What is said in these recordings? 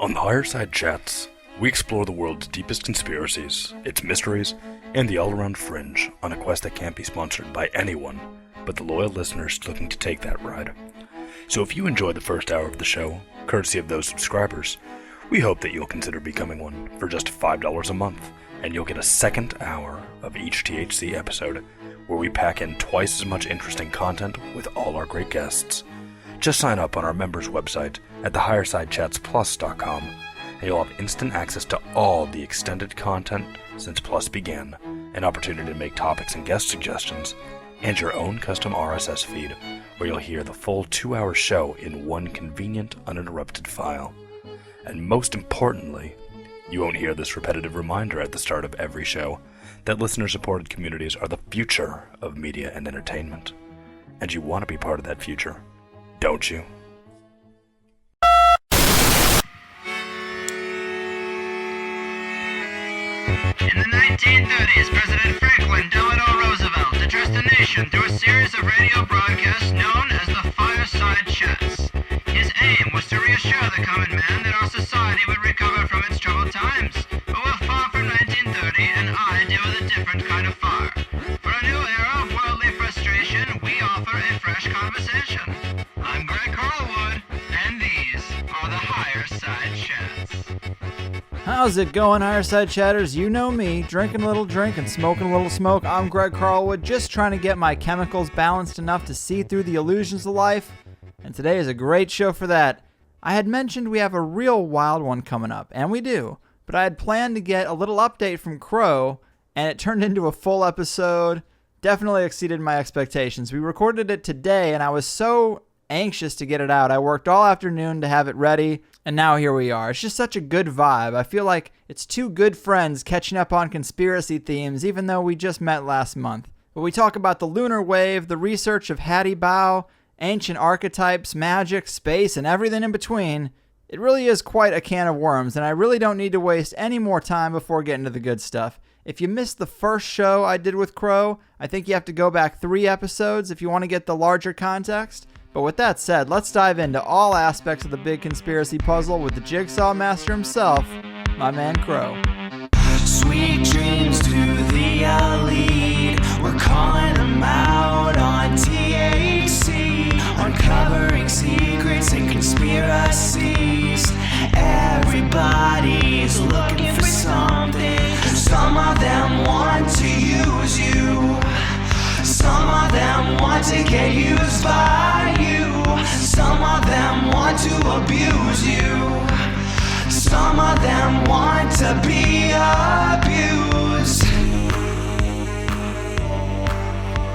On the Higher Side Chats, we explore the world's deepest conspiracies, its mysteries, and the all-around fringe on a quest that can't be sponsored by anyone but the loyal listeners looking to take that ride. So if you enjoyed the first hour of the show, courtesy of those subscribers, we hope that you'll consider becoming one for just $5 a month, and you'll get a second hour of each THC episode, where we pack in twice as much interesting content with all our great guests. Just sign up on our members' website at thehighersidechatsplus.com, and you'll have instant access to all the extended content since Plus began, an opportunity to make topics and guest suggestions, and your own custom RSS feed, where you'll hear the full 2-hour show in one convenient, uninterrupted file. And most importantly, you won't hear this repetitive reminder at the start of every show that listener-supported communities are the future of media and entertainment. And you want to be part of that future, don't you? In the 1930s, President Franklin Delano Roosevelt addressed the nation through a series of radio broadcasts known as the Fireside Chats. His aim was to reassure the common man that our society would recover from its troubled times. But we're far from 1930, and I deal with a different kind of fire. For a new era of worldly frustration, we offer a fresh conversation. I'm Greg Crrow777, and these are the Higher Side Chats. How's it going, Higher Side Chatters? You know me, drinking a little drink and smoking a little smoke. I'm Greg Crrow777, just trying to get my chemicals balanced enough to see through the illusions of life, and today is a great show for that. I had mentioned we have a real wild one coming up, and we do, but I had planned to get a little update from Crow, and it turned into a full episode. Definitely exceeded my expectations. We recorded it today, and I was so anxious to get it out. I worked all afternoon to have it ready, and now here we are. It's just such a good vibe. I feel like it's two good friends catching up on conspiracy themes, even though we just met last month. But we talk about the lunar wave, the research of Hattie Bow, ancient archetypes, magic, space, and everything in between. It really is quite a can of worms, and I really don't need to waste any more time before getting to the good stuff. If you missed the first show I did with Crow, I think you have to go back 3 episodes if you want to get the larger context. But with that said, let's dive into all aspects of the big conspiracy puzzle with the jigsaw master himself, my man Crow. Sweet dreams to the elite. We're calling them out on THC, uncovering secrets and conspiracies. Everybody's looking for something. Some of them want to use you. Some of them want to get used by you. Some of them want to abuse you. Some of them want to be abused.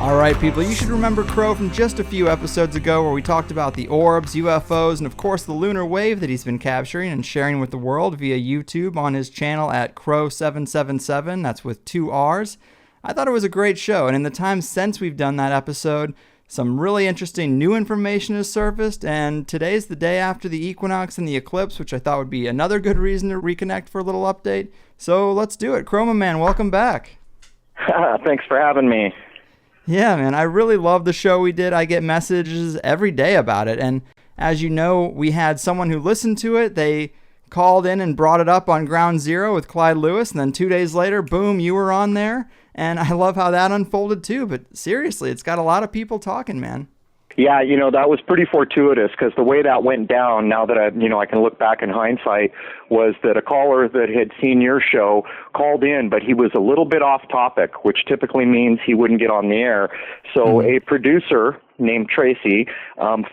Alright people, you should remember Crow from just a few episodes ago where we talked about the orbs, UFOs, and of course the lunar wave that he's been capturing and sharing with the world via YouTube on his channel at Crrow777, that's with 2 R's. I thought it was a great show, and in the time since we've done that episode, some really interesting new information has surfaced, and today's the day after the equinox and the eclipse, which I thought would be another good reason to reconnect for a little update. So let's do it. Chroma Man, welcome back. Thanks for having me. Yeah, man, I really love the show we did. I get messages every day about it, and as you know, we had someone who listened to it. They called in and brought it up on Ground Zero with Clyde Lewis, and then 2 days later, boom, you were on there. And I love how that unfolded too, but seriously, it's got a lot of people talking, man. Yeah, that was pretty fortuitous because the way that went down, now that I can look back in hindsight, was that a caller that had seen your show called in, but he was a little bit off topic, which typically means he wouldn't get on the air. So a producer named Tracy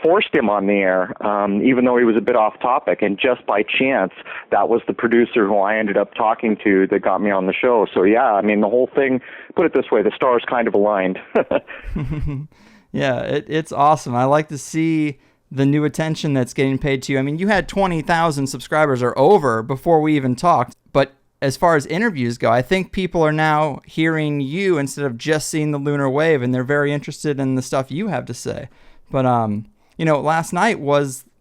forced him on the air, even though he was a bit off topic. And just by chance, that was the producer who I ended up talking to that got me on the show. So yeah, the whole thing, put it this way, the stars kind of aligned. Yeah, it's awesome. I like to see the new attention that's getting paid to you. You had 20,000 subscribers or over before we even talked. But as far as interviews go, I think people are now hearing you instead of just seeing the lunar wave, and they're very interested in the stuff you have to say. But, last night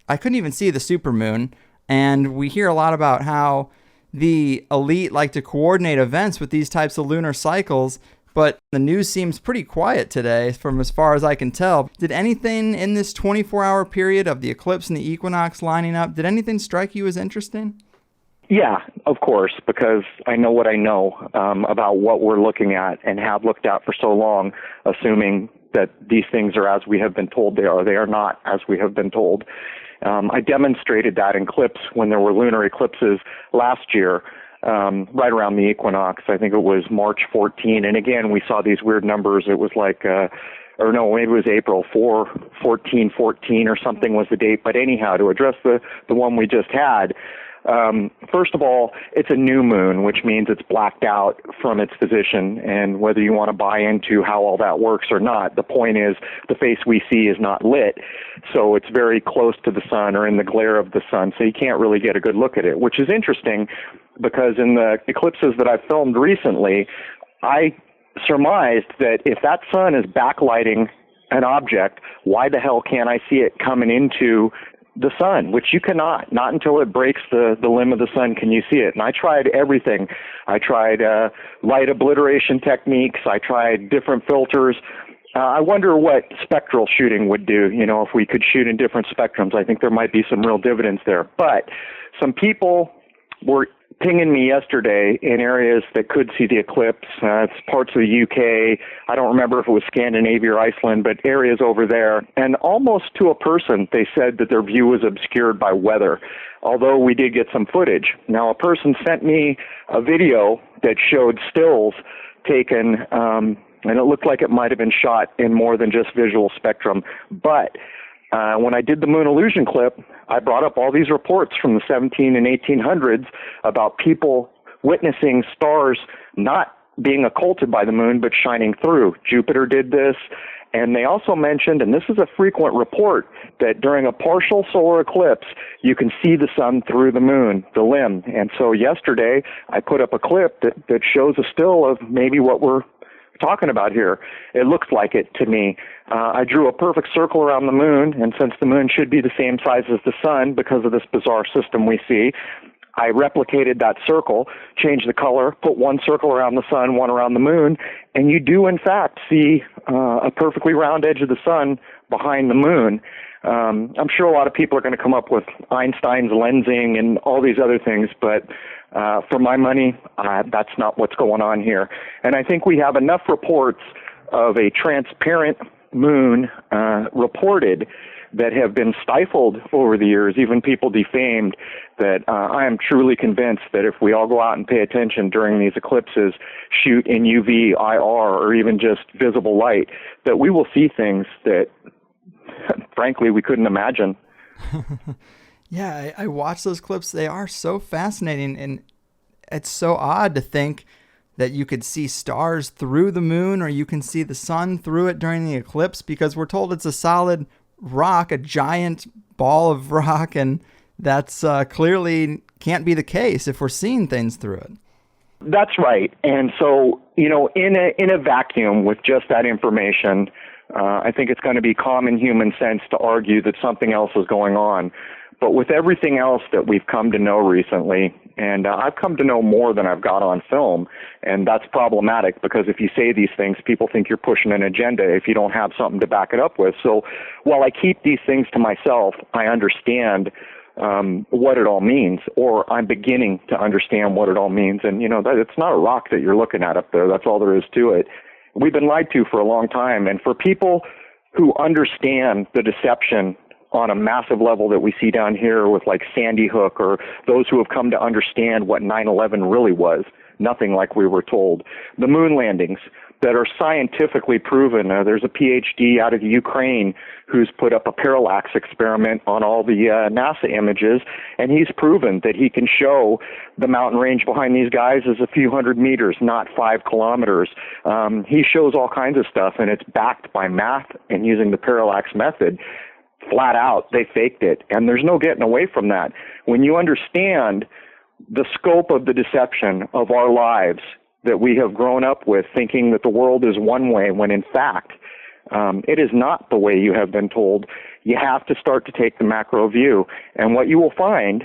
I couldn't even see the supermoon, and we hear a lot about how the elite like to coordinate events with these types of lunar cycles. But the news seems pretty quiet today from as far as I can tell. Did anything in this 24-hour period of the eclipse and the equinox lining up, did anything strike you as interesting? Yeah, of course, because I know what I know about what we're looking at and have looked at for so long, assuming that these things are as we have been told they are. They are not as we have been told. I demonstrated that in clips when there were lunar eclipses last year, right around the equinox. I think it was March 14. And again, we saw these weird numbers. It was like, or no, maybe it was April 14 or something was the date. But anyhow, to address the one we just had, first of all, it's a new moon, which means it's blacked out from its position. And whether you want to buy into how all that works or not, the point is the face we see is not lit. So it's very close to the sun or in the glare of the sun. So you can't really get a good look at it, which is interesting because in the eclipses that I've filmed recently, I surmised that if that sun is backlighting an object, why the hell can't I see it coming into the sun, which you cannot. Not until it breaks the limb of the sun can you see it. And I tried everything. I tried light obliteration techniques. I tried different filters. I wonder what spectral shooting would do, if we could shoot in different spectrums. I think there might be some real dividends there. But some people were pinging me yesterday in areas that could see the eclipse. It's parts of the UK. I don't remember if it was Scandinavia or Iceland, but areas over there. And almost to a person, they said that their view was obscured by weather, although we did get some footage. Now, a person sent me a video that showed stills taken, and it looked like it might have been shot in more than just visual spectrum. But when I did the moon illusion clip, I brought up all these reports from the 17 and 1800s about people witnessing stars not being occulted by the moon, but shining through. Jupiter did this. And they also mentioned, and this is a frequent report, that during a partial solar eclipse, you can see the sun through the moon, the limb. And so yesterday, I put up a clip that shows a still of maybe what we're talking about here. It looks like it to me. I drew a perfect circle around the moon, and since the moon should be the same size as the sun because of this bizarre system we see, I replicated that circle, changed the color, put one circle around the sun, one around the moon, and you do in fact see a perfectly round edge of the sun behind the moon. I'm sure a lot of people are going to come up with Einstein's lensing and all these other things, but for my money, that's not what's going on here. And I think we have enough reports of a transparent moon reported that have been stifled over the years, even people defamed, that I am truly convinced that if we all go out and pay attention during these eclipses, shoot in UV, IR, or even just visible light, that we will see things that, frankly, we couldn't imagine. Yeah, I watch those clips. They are so fascinating, and it's so odd to think that you could see stars through the moon or you can see the sun through it during the eclipse, because we're told it's a solid rock, a giant ball of rock, and that's clearly can't be the case if we're seeing things through it. That's right. And so, in a vacuum with just that information, I think it's going to be common human sense to argue that something else is going on. But with everything else that we've come to know recently, and I've come to know more than I've got on film, and that's problematic because if you say these things, people think you're pushing an agenda if you don't have something to back it up with. So while I keep these things to myself, I understand what it all means, or I'm beginning to understand what it all means. And, that it's not a rock that you're looking at up there. That's all there is to it. We've been lied to for a long time. And for people who understand the deception on a massive level that we see down here with like Sandy Hook, or those who have come to understand what 9/11 really was, nothing like we were told. The moon landings that are scientifically proven. There's a PhD out of Ukraine who's put up a parallax experiment on all the NASA images, and he's proven that he can show the mountain range behind these guys is a few hundred meters, not 5 kilometers. He shows all kinds of stuff, and it's backed by math and using the parallax method. Flat out, they faked it, and there's no getting away from that. When you understand the scope of the deception of our lives that we have grown up with, thinking that the world is one way, when in fact, it is not the way you have been told. You have to start to take the macro view. And what you will find,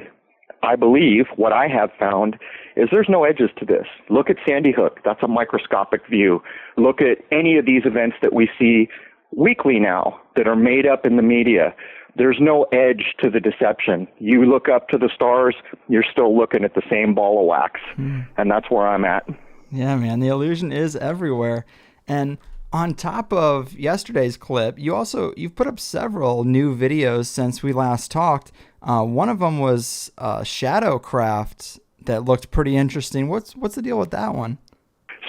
I believe, what I have found, is there's no edges to this. Look at Sandy Hook. That's a microscopic view. Look at any of these events that we see weekly now that are made up in the media. There's no edge to the deception. You look up to the stars, you're still looking at the same ball of wax. And that's where I'm at. Yeah, man, the illusion is everywhere. And on top of yesterday's clip, you've put up several new videos since we last talked. One of them was shadow craft that looked pretty interesting. What's the deal with that one?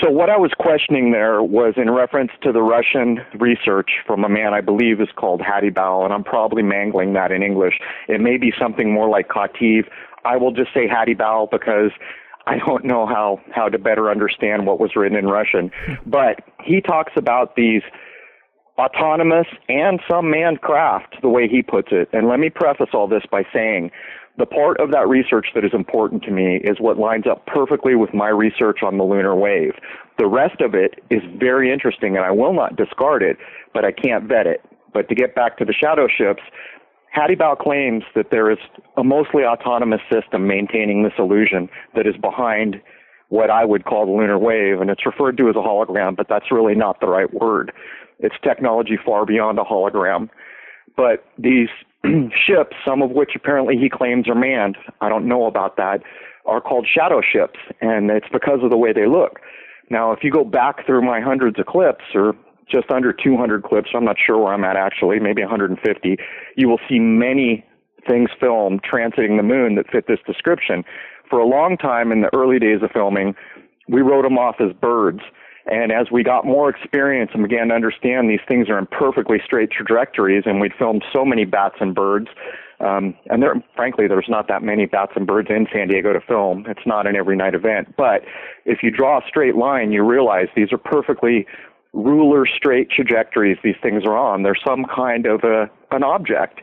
So what I was questioning there was in reference to the Russian research from a man I believe is called Hadibal, and I'm probably mangling that in English. It may be something more like Kativ. I will just say Hadibal because I don't know how to better understand what was written in Russian. But he talks about these autonomous and some manned craft, the way he puts it. And let me preface all this by saying the part of that research that is important to me is what lines up perfectly with my research on the lunar wave. The rest of it is very interesting, and I will not discard it, but I can't vet it. But to get back to the shadow ships, Hadibal claims that there is a mostly autonomous system maintaining this illusion that is behind what I would call the lunar wave, and it's referred to as a hologram, but that's really not the right word. It's technology far beyond a hologram. But these ships, some of which apparently he claims are manned, I don't know about that, are called shadow ships, and it's because of the way they look. Now, if you go back through my hundreds of clips, or just under 200 clips, I'm not sure where I'm at actually, maybe 150, you will see many things filmed transiting the moon that fit this description. For a long time in the early days of filming, we wrote them off as birds. And as we got more experience and began to understand these things are in perfectly straight trajectories, and we'd filmed so many bats and birds, and frankly, there's not that many bats and birds in San Diego to film. It's not an every night event. But if you draw a straight line, you realize these are perfectly ruler straight trajectories these things are on. They're some kind of an object.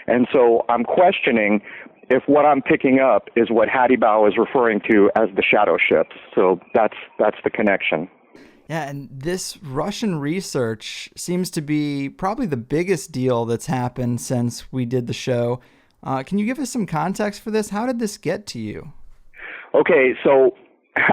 And so I'm questioning if what I'm picking up is what Hadibal is referring to as the shadow ships. So that's the connection. Yeah, and this Russian research seems to be probably the biggest deal that's happened since we did the show. Can you give us some context for this? How did this get to you? Okay, so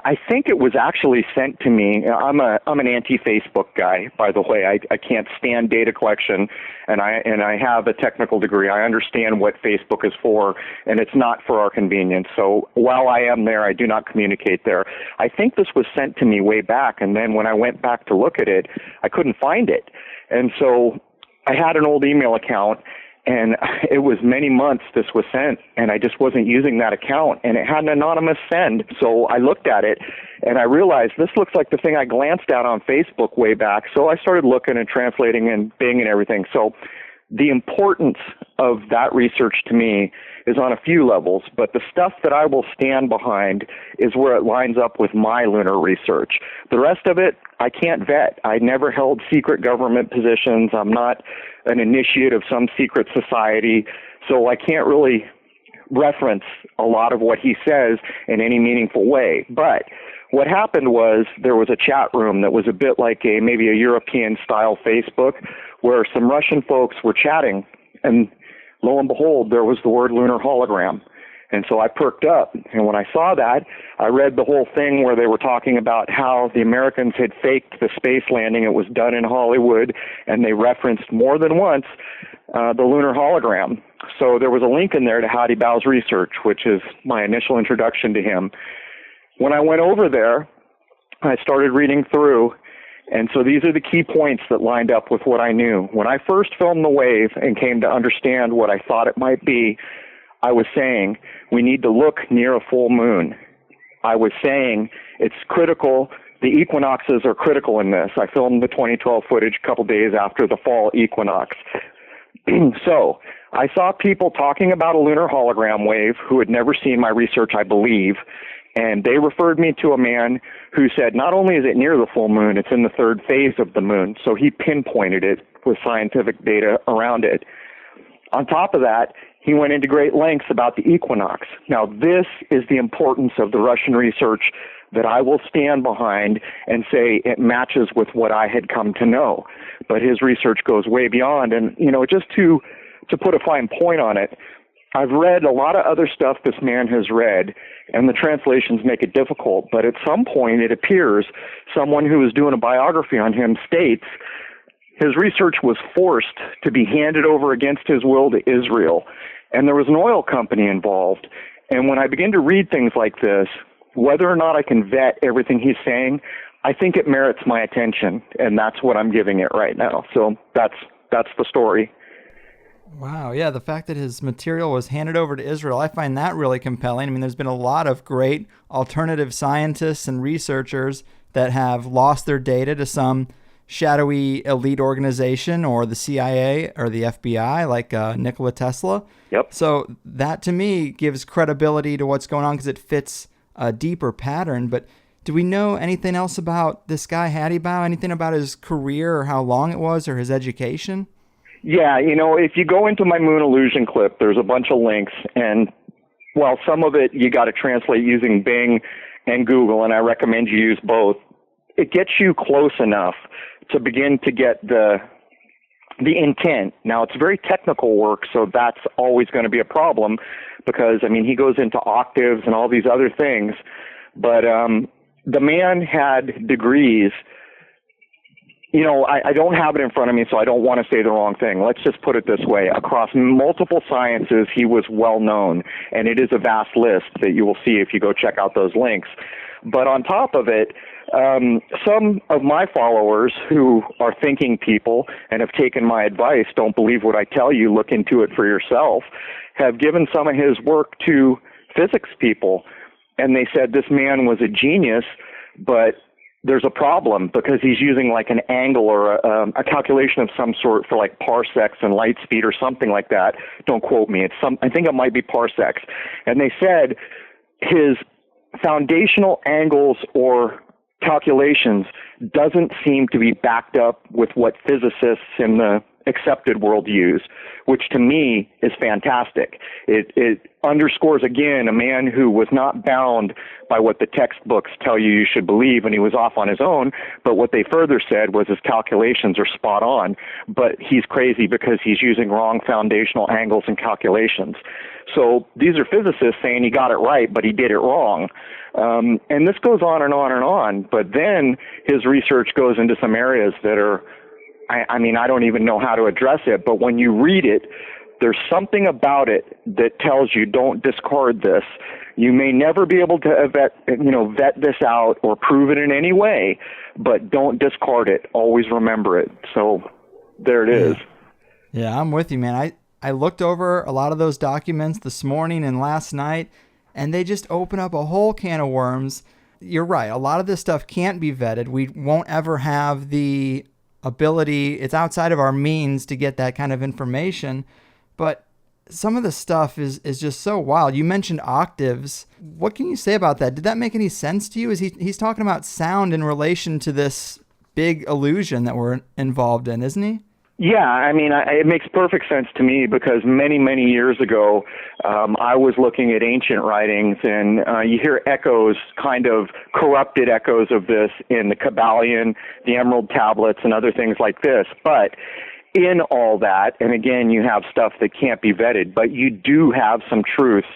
I think it was actually sent to me. I'm an anti-Facebook guy, by the way. I can't stand data collection, and I have a technical degree. I understand what Facebook is for, and it's not for our convenience. So while I am there, I do not communicate there. I think this was sent to me way back, and then when I went back to look at it, I couldn't find it. And so I had an old email account, and it was many months this was sent, and I just wasn't using that account, and it had an anonymous send. So I looked at it, and I realized this looks like the thing I glanced at on Facebook way back. So I started looking and translating and Bing and everything. So the importance of that research to me is on a few levels, but the stuff that I will stand behind is where it lines up with my lunar research. The rest of it, I can't vet. I never held secret government positions. I'm not an initiate of some secret society, so I can't really reference a lot of what he says in any meaningful way. But what happened was there was a chat room that was a bit like maybe a European-style Facebook where some Russian folks were chatting, and lo and behold, there was the word lunar hologram. And so I perked up, and when I saw that, I read the whole thing where they were talking about how the Americans had faked the space landing. It was done in Hollywood, and they referenced more than once the lunar hologram. So there was a link in there to Hadibal's research, which is my initial introduction to him. When I went over there, I started reading through, and so these are the key points that lined up with what I knew. When I first filmed the wave and came to understand what I thought it might be, I was saying we need to look near a full moon. I was saying it's critical. The equinoxes are critical in this. I filmed the 2012 footage a couple days after the fall equinox. So I saw people talking about a lunar hologram wave who had never seen my research, I believe, and they referred me to a man who said not only is it near the full moon, it's in the third phase of the moon. So he pinpointed it with scientific data around it. On top of that, he went into great lengths about the equinox. Now, this is the importance of the Russian research that I will stand behind and say it matches with what I had come to know. But his research goes way beyond. And, just to put a fine point on it, I've read a lot of other stuff this man has read, and the translations make it difficult. But at some point, it appears someone who is doing a biography on him states his research was forced to be handed over against his will to Israel. And there was an oil company involved. And when I begin to read things like this, whether or not I can vet everything he's saying, I think it merits my attention. And that's what I'm giving it right now. So that's the story. Wow, yeah, the fact that his material was handed over to Israel, I find that really compelling. I mean, there's been a lot of great alternative scientists and researchers that have lost their data to some shadowy elite organization or the CIA or the FBI, like Nikola Tesla. Yep. So that, to me, gives credibility to what's going on because it fits a deeper pattern. But do we know anything else about this guy, Hattie Bow? Anything about his career or how long it was or his education? Yeah, if you go into my moon illusion clip, there's a bunch of links, and well, some of it you got to translate using Bing and Google, and I recommend you use both. It gets you close enough to begin to get the intent. Now, it's very technical work, so that's always going to be a problem because, I mean, he goes into octaves and all these other things, but the man had degrees. I don't have it in front of me, so I don't want to say the wrong thing. Let's just put it this way. Across multiple sciences, he was well known, and it is a vast list that you will see if you go check out those links. But on top of it, some of my followers who are thinking people and have taken my advice, don't believe what I tell you, look into it for yourself, have given some of his work to physics people. And they said this man was a genius, but there's a problem because he's using like an angle or a calculation of some sort for like parsecs and light speed or something like that. Don't quote me. I think it might be parsecs. And they said his foundational angles or calculations doesn't seem to be backed up with what physicists in the accepted world use, which to me is fantastic. It underscores again a man who was not bound by what the textbooks tell you should believe, and he was off on his own. But what they further said was his calculations are spot on, but he's crazy because he's using wrong foundational angles and calculations. So these are physicists saying he got it right, but he did it wrong. And this goes on and on and on. But then his research goes into some areas that are, I mean, I don't even know how to address it, but when you read it, there's something about it that tells you don't discard this. You may never be able to vet this out or prove it in any way, but don't discard it. Always remember it. So there it is. Yeah, I'm with you, man. I looked over a lot of those documents this morning and last night, and they just open up a whole can of worms. You're right. A lot of this stuff can't be vetted. We won't ever have the ability. It's outside of our means to get that kind of information. But some of the stuff is just so wild. You mentioned octaves. What can you say about that? Did that make any sense to you? He's talking about sound in relation to this big illusion that we're involved in, isn't he? Yeah, I mean, it makes perfect sense to me because many, many years ago, I was looking at ancient writings, and you hear echoes, kind of corrupted echoes of this in the Kabbalion, the Emerald Tablets, and other things like this. But in all that, and again, you have stuff that can't be vetted, but you do have some truths,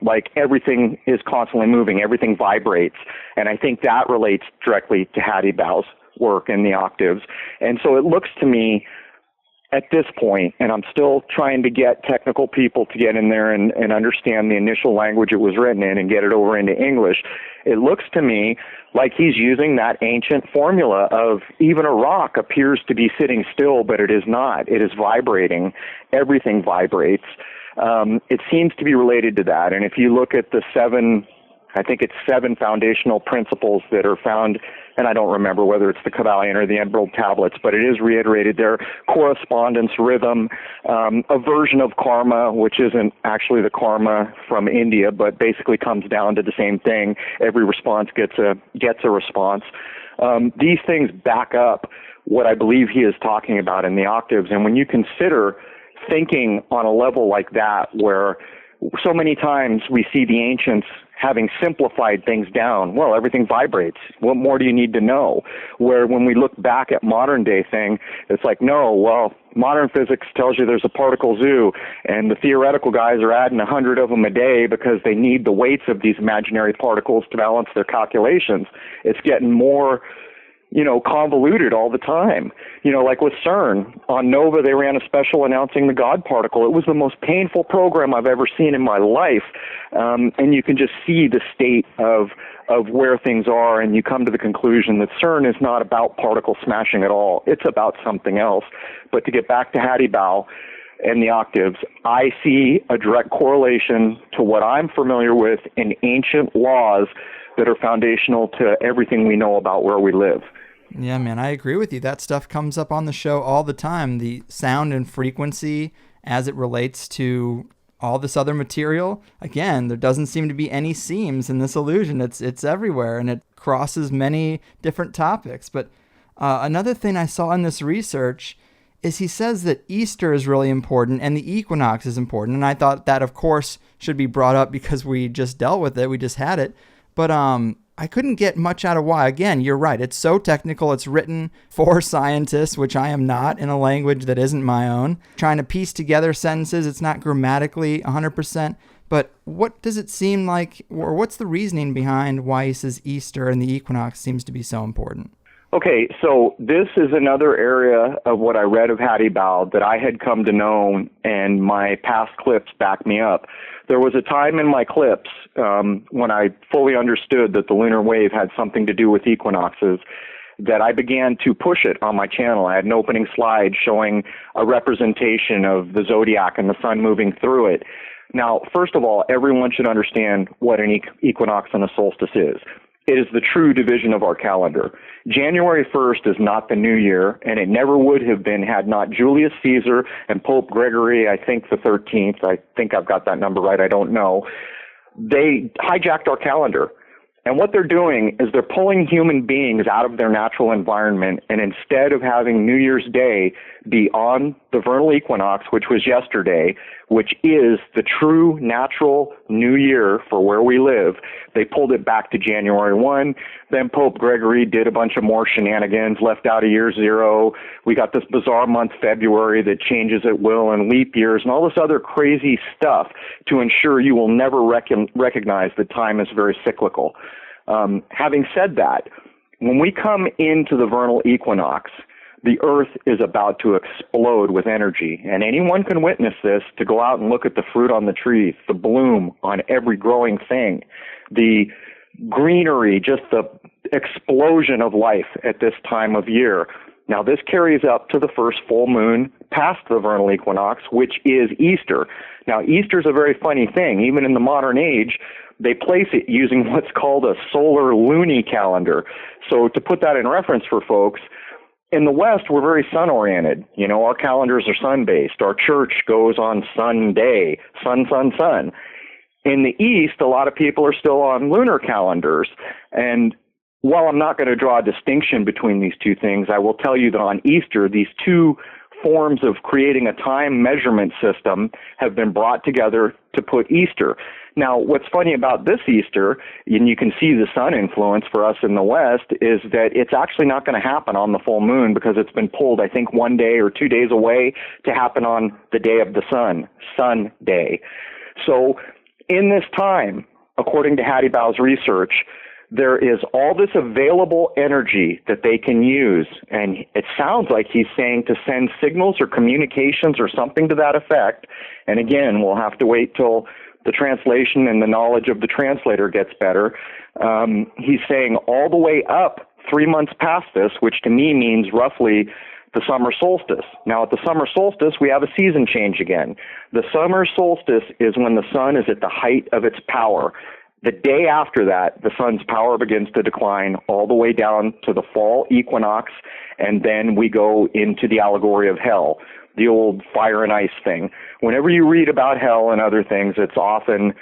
like everything is constantly moving, everything vibrates, and I think that relates directly to Hattie Bow's work in the octaves. And so it looks to me at this point, and I'm still trying to get technical people to get in there and understand the initial language it was written in and get it over into English, it looks to me like he's using that ancient formula of even a rock appears to be sitting still, but it is not. It is vibrating. Everything vibrates. It seems to be related to that. And if you look at the seven foundational principles that are found, and I don't remember whether it's the Kabbalion or the Emerald Tablets, but it is reiterated there: correspondence, rhythm, a version of karma, which isn't actually the karma from India, but basically comes down to the same thing. Every response gets a response. These things back up what I believe he is talking about in the octaves. And when you consider thinking on a level like that, where so many times we see the ancients having simplified things down, well, everything vibrates. What more do you need to know? Where when we look back at modern day thing, it's like, no, well, modern physics tells you there's a particle zoo, and the theoretical guys are adding 100 of them a day because they need the weights of these imaginary particles to balance their calculations. It's getting more convoluted all the time. Like with CERN, on NOVA, they ran a special announcing the God particle. It was the most painful program I've ever seen in my life. And you can just see the state of where things are, and you come to the conclusion that CERN is not about particle smashing at all. It's about something else. But to get back to Hattie Bow and the octaves, I see a direct correlation to what I'm familiar with in ancient laws that are foundational to everything we know about where we live. Yeah, man, I agree with you. That stuff comes up on the show all the time. The sound and frequency as it relates to all this other material. Again, there doesn't seem to be any seams in this illusion. It's everywhere, and it crosses many different topics. But another thing I saw in this research is he says that Easter is really important and the equinox is important. And I thought that, of course, should be brought up because we just dealt with it. We just had it. But I couldn't get much out of why. Again, you're right. It's so technical. It's written for scientists, which I am not, in a language that isn't my own. Trying to piece together sentences. It's not grammatically 100%. But what does it seem like, or what's the reasoning behind why he says Easter and the equinox seems to be so important? Okay, so this is another area of what I read of Hattie Bow that I had come to know, and my past clips back me up. There was a time in my clips when I fully understood that the lunar wave had something to do with equinoxes that I began to push it on my channel. I had an opening slide showing a representation of the zodiac and the sun moving through it. Now, first of all, everyone should understand what an equinox and a solstice is. It is the true division of our calendar. January 1st is not the new year, and it never would have been had not Julius Caesar and Pope Gregory, I think the 13th, I think I've got that number right, I don't know. They hijacked our calendar. And what they're doing is they're pulling human beings out of their natural environment, and instead of having New Year's Day be on the vernal equinox, which was yesterday, which is the true natural new year for where we live, they pulled it back to January 1. Then Pope Gregory did a bunch of more shenanigans, left out a year zero. We got this bizarre month, February, that changes at will, and leap years, and all this other crazy stuff to ensure you will never recognize that time is very cyclical. Having said that, when we come into the vernal equinox, the Earth is about to explode with energy, and anyone can witness this to go out and look at the fruit on the trees, the bloom on every growing thing, the greenery, just the explosion of life at this time of year. Now, this carries up to the first full moon past the vernal equinox, which is Easter. Now, Easter is a very funny thing. Even in the modern age, they place it using what's called a solar luni calendar. So to put that in reference for folks, in the West, we're very sun-oriented. Our calendars are sun-based. Our church goes on Sunday, sun, sun, sun. In the East, a lot of people are still on lunar calendars. And while I'm not going to draw a distinction between these two things, I will tell you that on Easter, these two forms of creating a time measurement system have been brought together to put Easter. Now, what's funny about this Easter, and you can see the sun influence for us in the West, is that it's actually not going to happen on the full moon because it's been pulled, I think, 1 day or 2 days away to happen on the day of the sun, Sun Day. So in this time, according to Hattie Bow's research, there is all this available energy that they can use, and it sounds like he's saying to send signals or communications or something to that effect. And again, we'll have to wait till the translation and the knowledge of the translator gets better. He's saying all the way up 3 months past this, which to me means roughly the summer solstice. Now, at the summer solstice, we have a season change again. The summer solstice is when the sun is at the height of its power. The day after that, the sun's power begins to decline all the way down to the fall equinox, and then we go into the allegory of hell, the old fire and ice thing. Whenever you read about hell and other things, it's often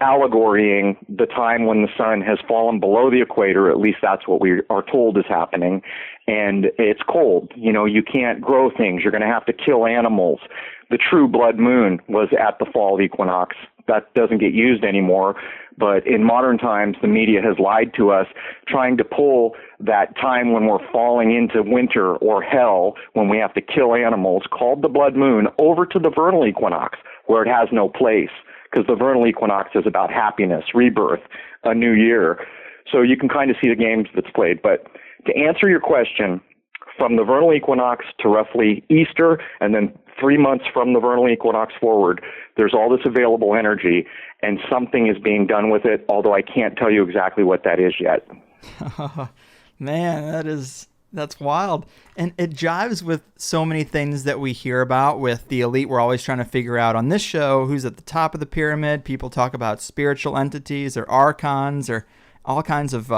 allegorying the time when the sun has fallen below the equator. At least that's what we are told is happening. And it's cold. You can't grow things. You're going to have to kill animals. The true blood moon was at the fall equinox. That doesn't get used anymore. But in modern times, the media has lied to us, trying to pull that time when we're falling into winter or hell, when we have to kill animals, called the blood moon, over to the vernal equinox, where it has no place, because the vernal equinox is about happiness, rebirth, a new year. So you can kind of see the games that's played. But To answer your question, from the vernal equinox to roughly Easter, and then 3 months from the vernal equinox forward, there's all this available energy, and something is being done with it, although I can't tell you exactly what that is yet. Man, that's wild. And it jives with so many things that we hear about with the elite. We're always trying to figure out on this show who's at the top of the pyramid. People talk about spiritual entities or archons or all kinds of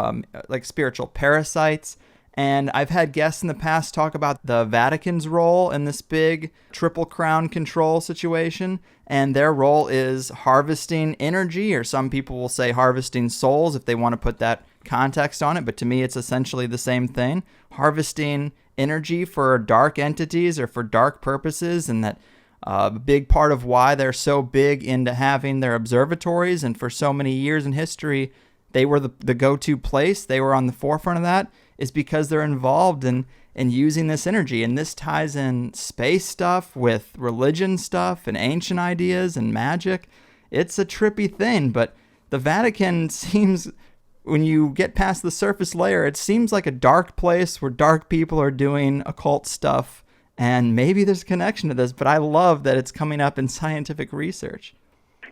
like spiritual parasites. And I've had guests in the past talk about the Vatican's role in this big Triple Crown control situation. And their role is harvesting energy, or some people will say harvesting souls if they want to put that context on it. But to me, it's essentially the same thing. Harvesting energy for dark entities or for dark purposes. And that a big part of why they're so big into having their observatories. And for so many years in history, they were the go-to place. They were on the forefront of that. Is because they're involved in using this energy. And this ties in space stuff with religion stuff and ancient ideas and magic. It's a trippy thing, but the Vatican seems, when you get past the surface layer, it seems like a dark place where dark people are doing occult stuff. And maybe there's a connection to this, but I love that it's coming up in scientific research.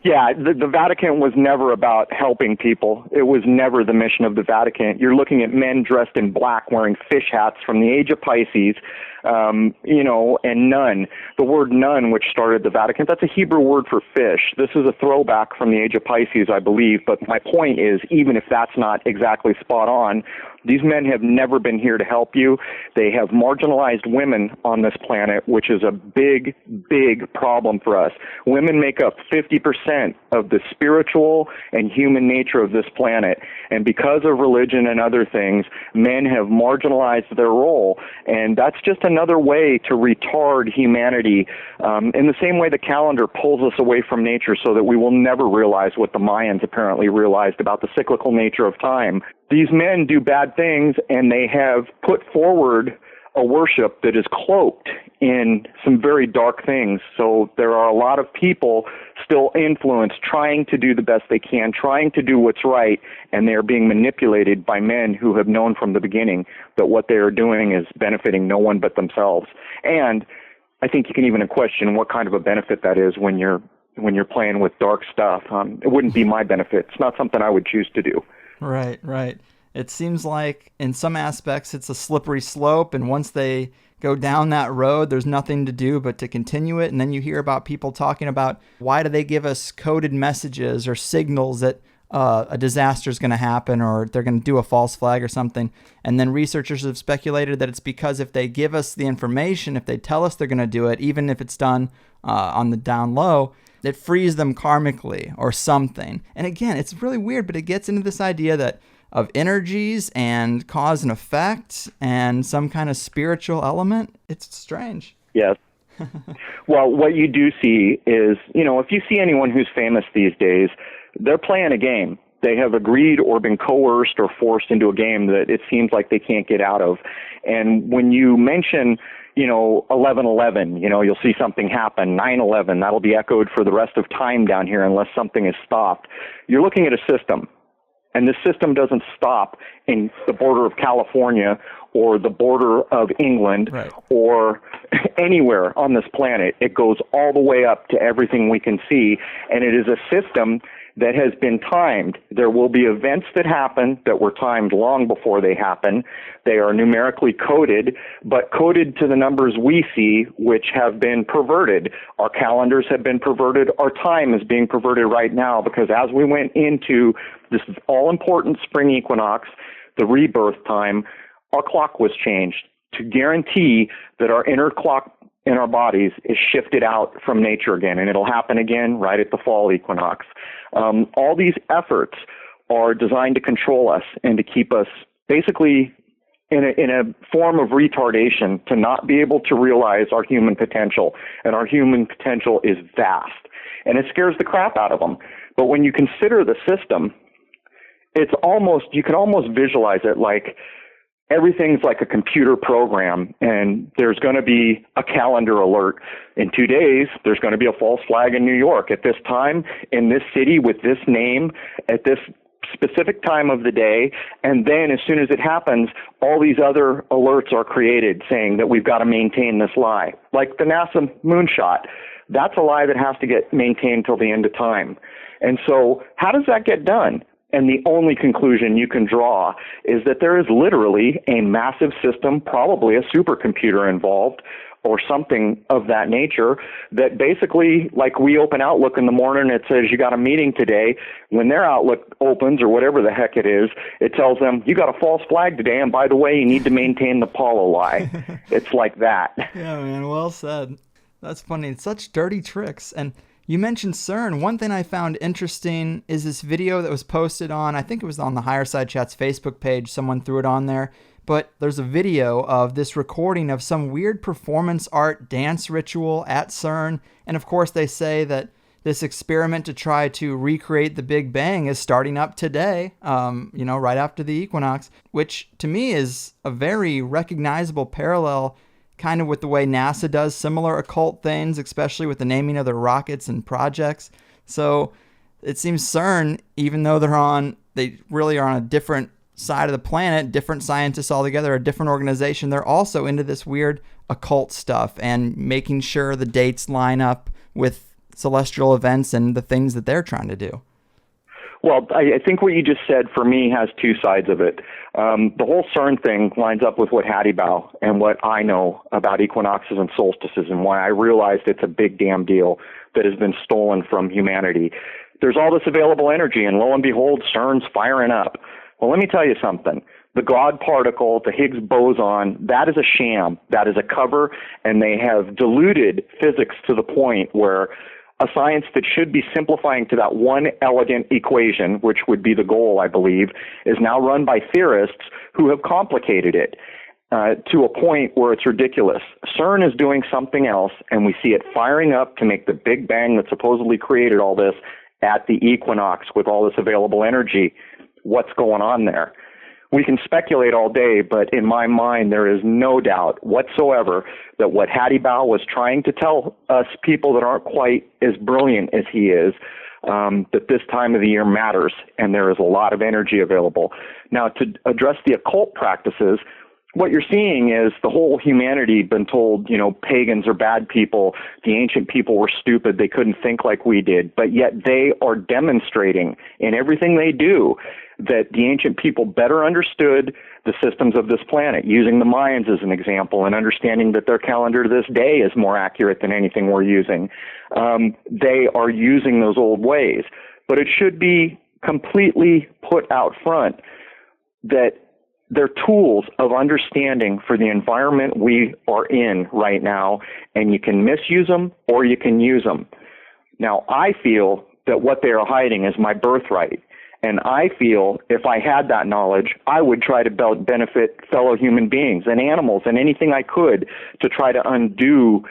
Yeah, the Vatican was never about helping people. It was never the mission of the Vatican. You're looking at men dressed in black wearing fish hats from the age of Pisces, and nun. The word nun, which started the Vatican, that's a Hebrew word for fish. This is a throwback from the age of Pisces, I believe. But my point is, even if that's not exactly spot on, these men have never been here to help you. They have marginalized women on this planet, which is a big, big problem for us. Women make up 50% of the spiritual and human nature of this planet. And because of religion and other things, men have marginalized their role. And that's just another way to retard humanity, in the same way the calendar pulls us away from nature so that we will never realize what the Mayans apparently realized about the cyclical nature of time. These men do bad things, and they have put forward a worship that is cloaked in some very dark things. So there are a lot of people still influenced, trying to do the best they can, trying to do what's right, and they are being manipulated by men who have known from the beginning that what they are doing is benefiting no one but themselves. And I think you can even question what kind of a benefit that is when you're playing with dark stuff. It wouldn't be my benefit. It's not something I would choose to do. Right. It seems like in some aspects it's a slippery slope, and once they go down that road, there's nothing to do but to continue it. And then you hear about people talking about, why do they give us coded messages or signals that a disaster is going to happen, or they're going to do a false flag or something. And then researchers have speculated that it's because if they give us the information, if they tell us they're going to do it, even if it's done on the down low, it frees them karmically or something. And again, it's really weird, but it gets into this idea that of energies and cause and effect and some kind of spiritual element. It's strange. Yes. Well, what you do see is, if you see anyone who's famous these days, they're playing a game. They have agreed or been coerced or forced into a game that it seems like they can't get out of. And when you mention, 11/11, you'll see something happen, 9/11, that'll be echoed for the rest of time down here unless something is stopped. You're looking at a system. And this system doesn't stop in the border of California or the border of England, right, or anywhere on this planet. It goes all the way up to everything we can see. And it is a system that has been timed. There will be events that happen that were timed long before they happen. They are numerically coded, but coded to the numbers we see, which have been perverted. Our calendars have been perverted. Our time is being perverted right now because as we went into this all-important spring equinox, the rebirth time, our clock was changed to guarantee that our inner clock in our bodies is shifted out from nature again, and it'll happen again right at the fall equinox. All these efforts are designed to control us and to keep us basically in a form of retardation, to not be able to realize our human potential. And our human potential is vast, and it scares the crap out of them. But when you consider the system, you can almost visualize it like everything's like a computer program, and there's going to be a calendar alert. In 2 days, there's going to be a false flag in New York. At this time, in this city, with this name, at this specific time of the day, and then as soon as it happens, all these other alerts are created saying that we've got to maintain this lie. Like the NASA moonshot, that's a lie that has to get maintained till the end of time. And so how does that get done? And the only conclusion you can draw is that there is literally a massive system, probably a supercomputer involved, or something of that nature, that basically, like we open Outlook in the morning, it says you got a meeting today. When their Outlook opens, or whatever the heck it is, it tells them you got a false flag today, and by the way, you need to maintain the Paulo lie. It's like that. Yeah, man, well said. That's funny. It's such dirty tricks. And you mentioned CERN. One thing I found interesting is this video that was posted on, I think it was on the Higher Side Chat's Facebook page. Someone threw it on there. But there's a video of this recording of some weird performance art dance ritual at CERN. And of course, they say that this experiment to try to recreate the Big Bang is starting up today, right after the equinox, which to me is a very recognizable parallel kind of with the way NASA does similar occult things, especially with the naming of their rockets and projects. So it seems CERN, even though they really are on a different side of the planet, different scientists altogether, a different organization, they're also into this weird occult stuff and making sure the dates line up with celestial events and the things that they're trying to do. Well, I think what you just said for me has two sides of it. The whole CERN thing lines up with what Hattie Bow and what I know about equinoxes and solstices and why I realized it's a big damn deal that has been stolen from humanity. There's all this available energy, and lo and behold, CERN's firing up. Well, let me tell you something. The God particle, the Higgs boson, that is a sham. That is a cover, and they have diluted physics to the point where a science that should be simplifying to that one elegant equation, which would be the goal, I believe, is now run by theorists who have complicated it to a point where it's ridiculous. CERN is doing something else, and we see it firing up to make the Big Bang that supposedly created all this at the equinox with all this available energy. What's going on there? We can speculate all day, but in my mind, there is no doubt whatsoever that what Hattie Bow was trying to tell us people that aren't quite as brilliant as he is, that this time of the year matters and there is a lot of energy available. Now, to address the occult practices, what you're seeing is the whole humanity been told, pagans are bad people. The ancient people were stupid. They couldn't think like we did. But yet they are demonstrating in everything they do that the ancient people better understood the systems of this planet, using the Mayans as an example and understanding that their calendar to this day is more accurate than anything we're using. They are using those old ways. But it should be completely put out front that they're tools of understanding for the environment we are in right now, and you can misuse them or you can use them. Now, I feel that what they are hiding is my birthright, and I feel if I had that knowledge, I would try to benefit fellow human beings and animals and anything I could to try to undo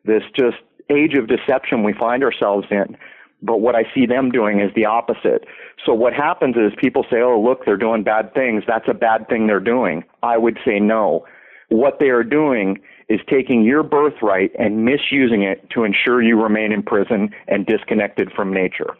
this just age of deception we find ourselves in. But what I see them doing is the opposite. So what happens is people say, oh, look, they're doing bad things. That's a bad thing they're doing. I would say no. What they are doing is taking your birthright and misusing it to ensure you remain in prison and disconnected from nature.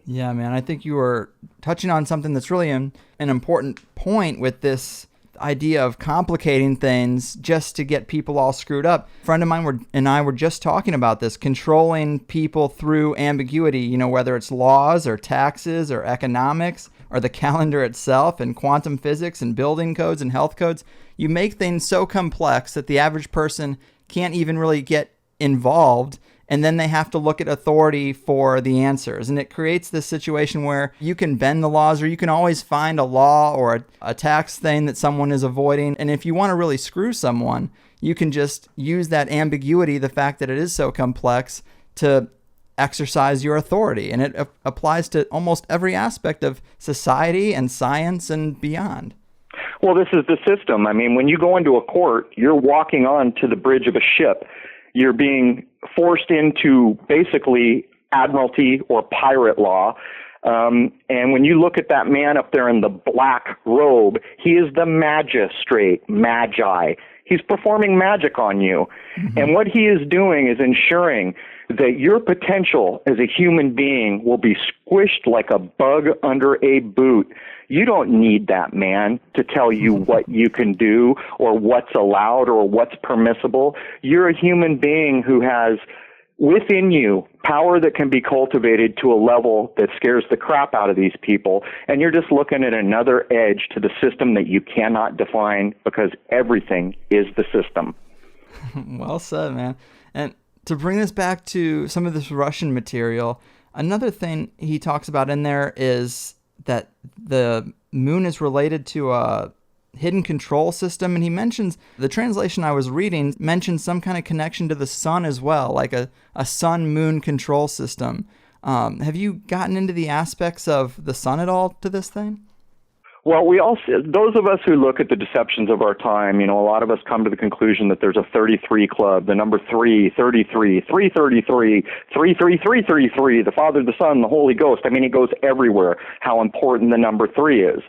Yeah, man, I think you were touching on something that's really an important point with this idea of complicating things just to get people all screwed up. A friend of mine and I were just talking about this, controlling people through ambiguity, whether it's laws or taxes or economics or the calendar itself and quantum physics and building codes and health codes. You make things so complex that the average person can't even really get involved, and then they have to look at authority for the answers. And it creates this situation where you can bend the laws, or you can always find a law or a tax thing that someone is avoiding. And if you want to really screw someone, you can just use that ambiguity, the fact that it is so complex, to exercise your authority. And it applies to almost every aspect of society and science and beyond. Well, this is the system. I mean, when you go into a court, you're walking on to the bridge of a ship. You're being forced into basically admiralty or pirate law. And when you look at that man up there in the black robe, he is the magistrate, magi. He's performing magic on you. Mm-hmm. And what he is doing is ensuring that your potential as a human being will be squished like a bug under a boot. You don't need that man to tell you what you can do or what's allowed or what's permissible. You're a human being who has within you power that can be cultivated to a level that scares the crap out of these people, and you're just looking at another edge to the system that you cannot define, because everything is the system. Well said, man. And to bring this back to some of this Russian material, another thing he talks about in there is that the moon is related to a hidden control system, and he mentions, the translation I was reading mentions some kind of connection to the sun as well, like a sun-moon control system. Have you gotten into the aspects of the sun at all to this thing? Well, those of us who look at the deceptions of our time, a lot of us come to the conclusion that there's a 33 club, the number 3, 33, 333, 33333, the Father, the Son, the Holy Ghost. I mean, it goes everywhere, how important the number 3 is.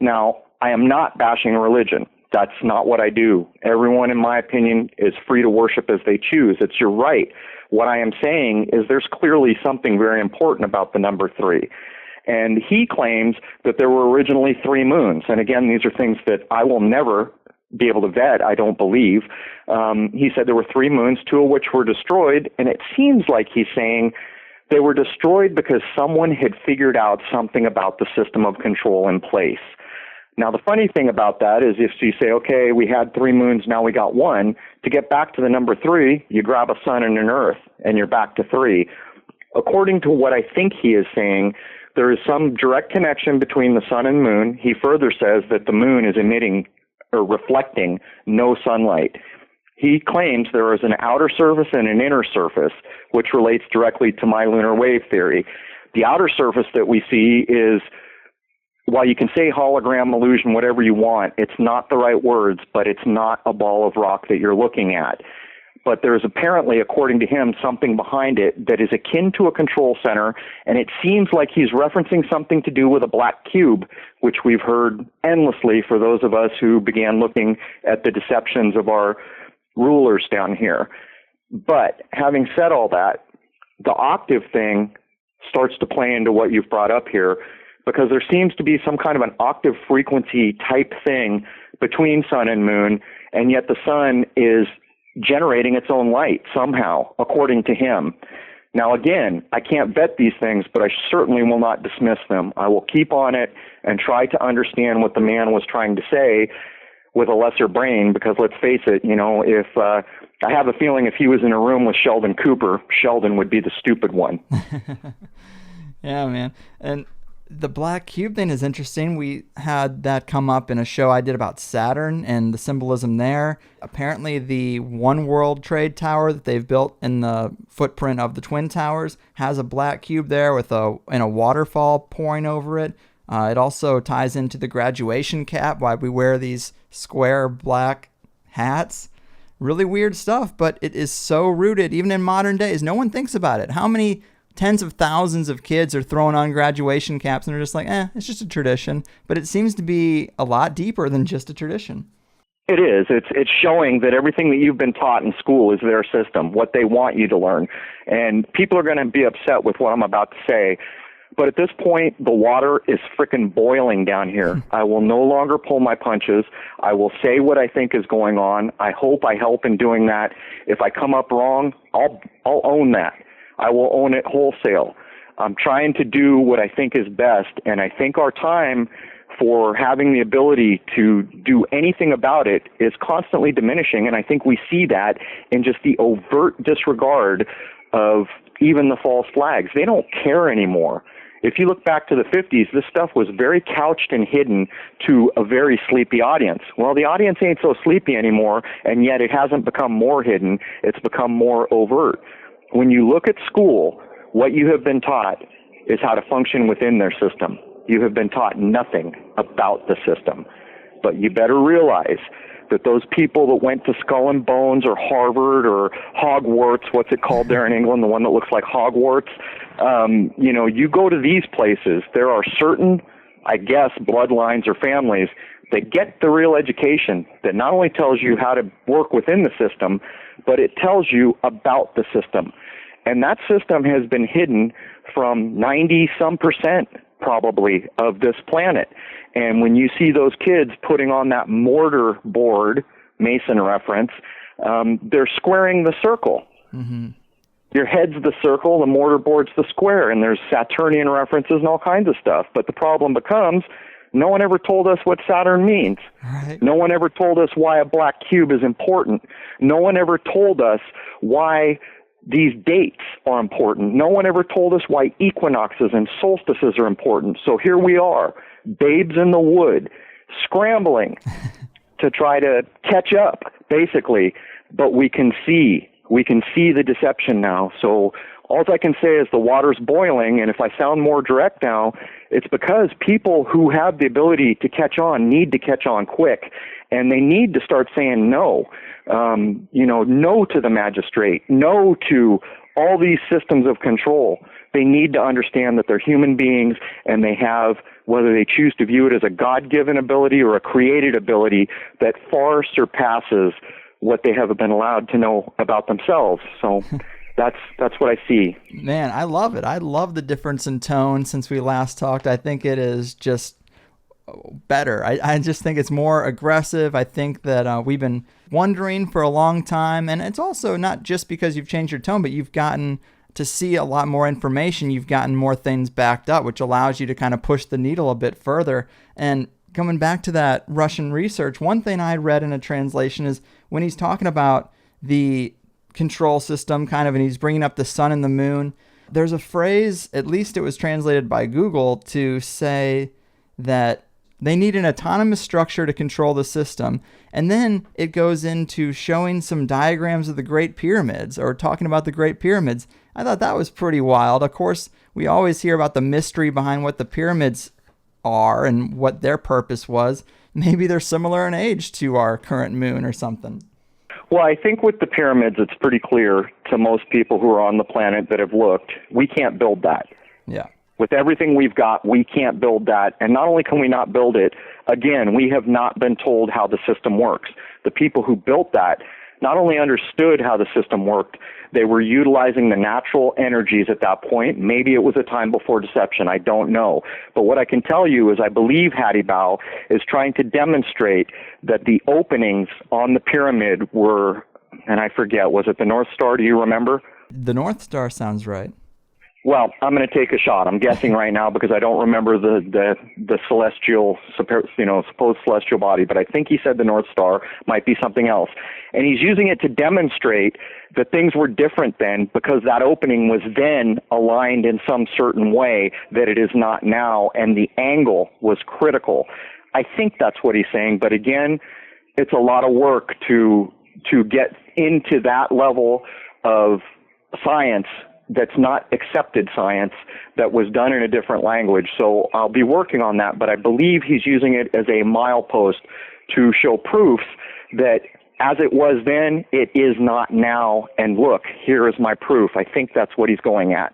Now, I am not bashing religion. That's not what I do. Everyone, in my opinion, is free to worship as they choose. It's your right. What I am saying is there's clearly something very important about the number 3. And he claims that there were originally 3 moons. And again, these are things that I will never be able to vet, I don't believe. He said there were 3 moons, 2 of which were destroyed. And it seems like he's saying they were destroyed because someone had figured out something about the system of control in place. Now, the funny thing about that is if you say, okay, we had 3 moons, now we got 1, to get back to the number 3, you grab a sun and an earth, and you're back to 3. According to what I think he is saying, there is some direct connection between the sun and moon. He further says that the moon is emitting or reflecting no sunlight. He claims there is an outer surface and an inner surface, which relates directly to my lunar wave theory. The outer surface that we see is, while you can say hologram, illusion, whatever you want, it's not the right words, but it's not a ball of rock that you're looking at. But there's apparently, according to him, something behind it that is akin to a control center, and it seems like he's referencing something to do with a black cube, which we've heard endlessly for those of us who began looking at the deceptions of our rulers down here. But having said all that, the octave thing starts to play into what you've brought up here, because there seems to be some kind of an octave frequency type thing between sun and moon, and yet the sun is generating its own light somehow, according to him. Now, again, I can't vet these things, but I certainly will not dismiss them. I will keep on it and try to understand what the man was trying to say with a lesser brain, because let's face it, if I have a feeling if he was in a room with Sheldon Cooper, Sheldon would be the stupid one. Yeah, man. And the black cube thing is interesting. We had that come up in a show I did about Saturn and the symbolism there. Apparently the One World Trade Tower that they've built in the footprint of the Twin Towers has a black cube there with a waterfall pouring over it. It also ties into the graduation cap, why we wear these square black hats. Really weird stuff, but it is so rooted, even in modern days. No one thinks about it. How many tens of thousands of kids are throwing on graduation caps and are just like, it's just a tradition. But it seems to be a lot deeper than just a tradition. It is. It's showing that everything that you've been taught in school is their system, what they want you to learn. And people are going to be upset with what I'm about to say. But at this point, the water is frickin' boiling down here. I will no longer pull my punches. I will say what I think is going on. I hope I help in doing that. If I come up wrong, I'll own that. I will own it wholesale. I'm trying to do what I think is best, and I think our time for having the ability to do anything about it is constantly diminishing, and I think we see that in just the overt disregard of even the false flags. They don't care anymore. If you look back to the 50s, this stuff was very couched and hidden to a very sleepy audience. Well, the audience ain't so sleepy anymore, and yet it hasn't become more hidden. It's become more overt. When you look at school, what you have been taught is how to function within their system. You have been taught nothing about the system. But you better realize that those people that went to Skull and Bones or Harvard or Hogwarts, what's it called there in England, the one that looks like Hogwarts, you go to these places, there are certain, I guess, bloodlines or families that get the real education that not only tells you how to work within the system, but it tells you about the system. And that system has been hidden from 90-some% probably of this planet. And when you see those kids putting on that mortar board, Mason reference, they're squaring the circle. Mm-hmm. Your head's the circle, the mortar board's the square, and there's Saturnian references and all kinds of stuff. But the problem becomes, no one ever told us what Saturn means. Right. No one ever told us why a black cube is important. No one ever told us why these dates are important. No one ever told us why equinoxes and solstices are important. So here we are, babes in the wood, scrambling to try to catch up, basically. But we can see the deception now. So all I can say is the water's boiling, and if I sound more direct now, it's because people who have the ability to catch on need to catch on quick, and they need to start saying no. No to the magistrate, no to all these systems of control. They need to understand that they're human beings, and they have, whether they choose to view it as a God-given ability or a created ability, that far surpasses what they have been allowed to know about themselves. So that's what I see. Man, I love it. I love the difference in tone since we last talked. I think it is just better. I just think it's more aggressive. I think that we've been wondering for a long time, and it's also not just because you've changed your tone, but you've gotten to see a lot more information. You've gotten more things backed up, which allows you to kind of push the needle a bit further. And coming back to that Russian research, one thing I read in a translation is when he's talking about the control system kind of, and he's bringing up the sun and the moon, there's a phrase, at least it was translated by Google, to say that they need an autonomous structure to control the system. And then it goes into showing some diagrams of the Great Pyramids, or talking about the Great Pyramids. I thought that was pretty wild. Of course, we always hear about the mystery behind what the pyramids are and what their purpose was. Maybe they're similar in age to our current moon or something. Well, I think with the pyramids, it's pretty clear to most people who are on the planet that have looked, we can't build that. Yeah. With everything we've got, we can't build that. And not only can we not build it, again, we have not been told how the system works. The people who built that not only understood how the system worked, they were utilizing the natural energies at that point. Maybe it was a time before deception. I don't know. But what I can tell you is I believe Hattie Bao is trying to demonstrate that the openings on the pyramid were, and I forget, was it the North Star? Do you remember? The North Star sounds right. Well, I'm going to take a shot. I'm guessing right now because I don't remember the celestial, supposed celestial body, but I think he said the North Star, might be something else. And he's using it to demonstrate that things were different then because that opening was then aligned in some certain way that it is not now, and the angle was critical. I think that's what he's saying, but again, it's a lot of work to get into that level of science that's not accepted science, that was done in a different language. So I'll be working on that, but I believe he's using it as a milepost to show proof that as it was then, it is not now. And look, here is my proof. I think that's what he's going at.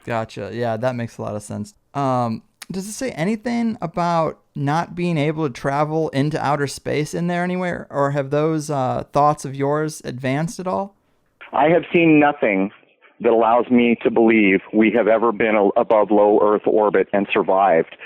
Gotcha. Yeah, that makes a lot of sense. Does it say anything about not being able to travel into outer space in there anywhere? Or have those thoughts of yours advanced at all? I have seen nothing that allows me to believe we have ever been above low Earth orbit and survived.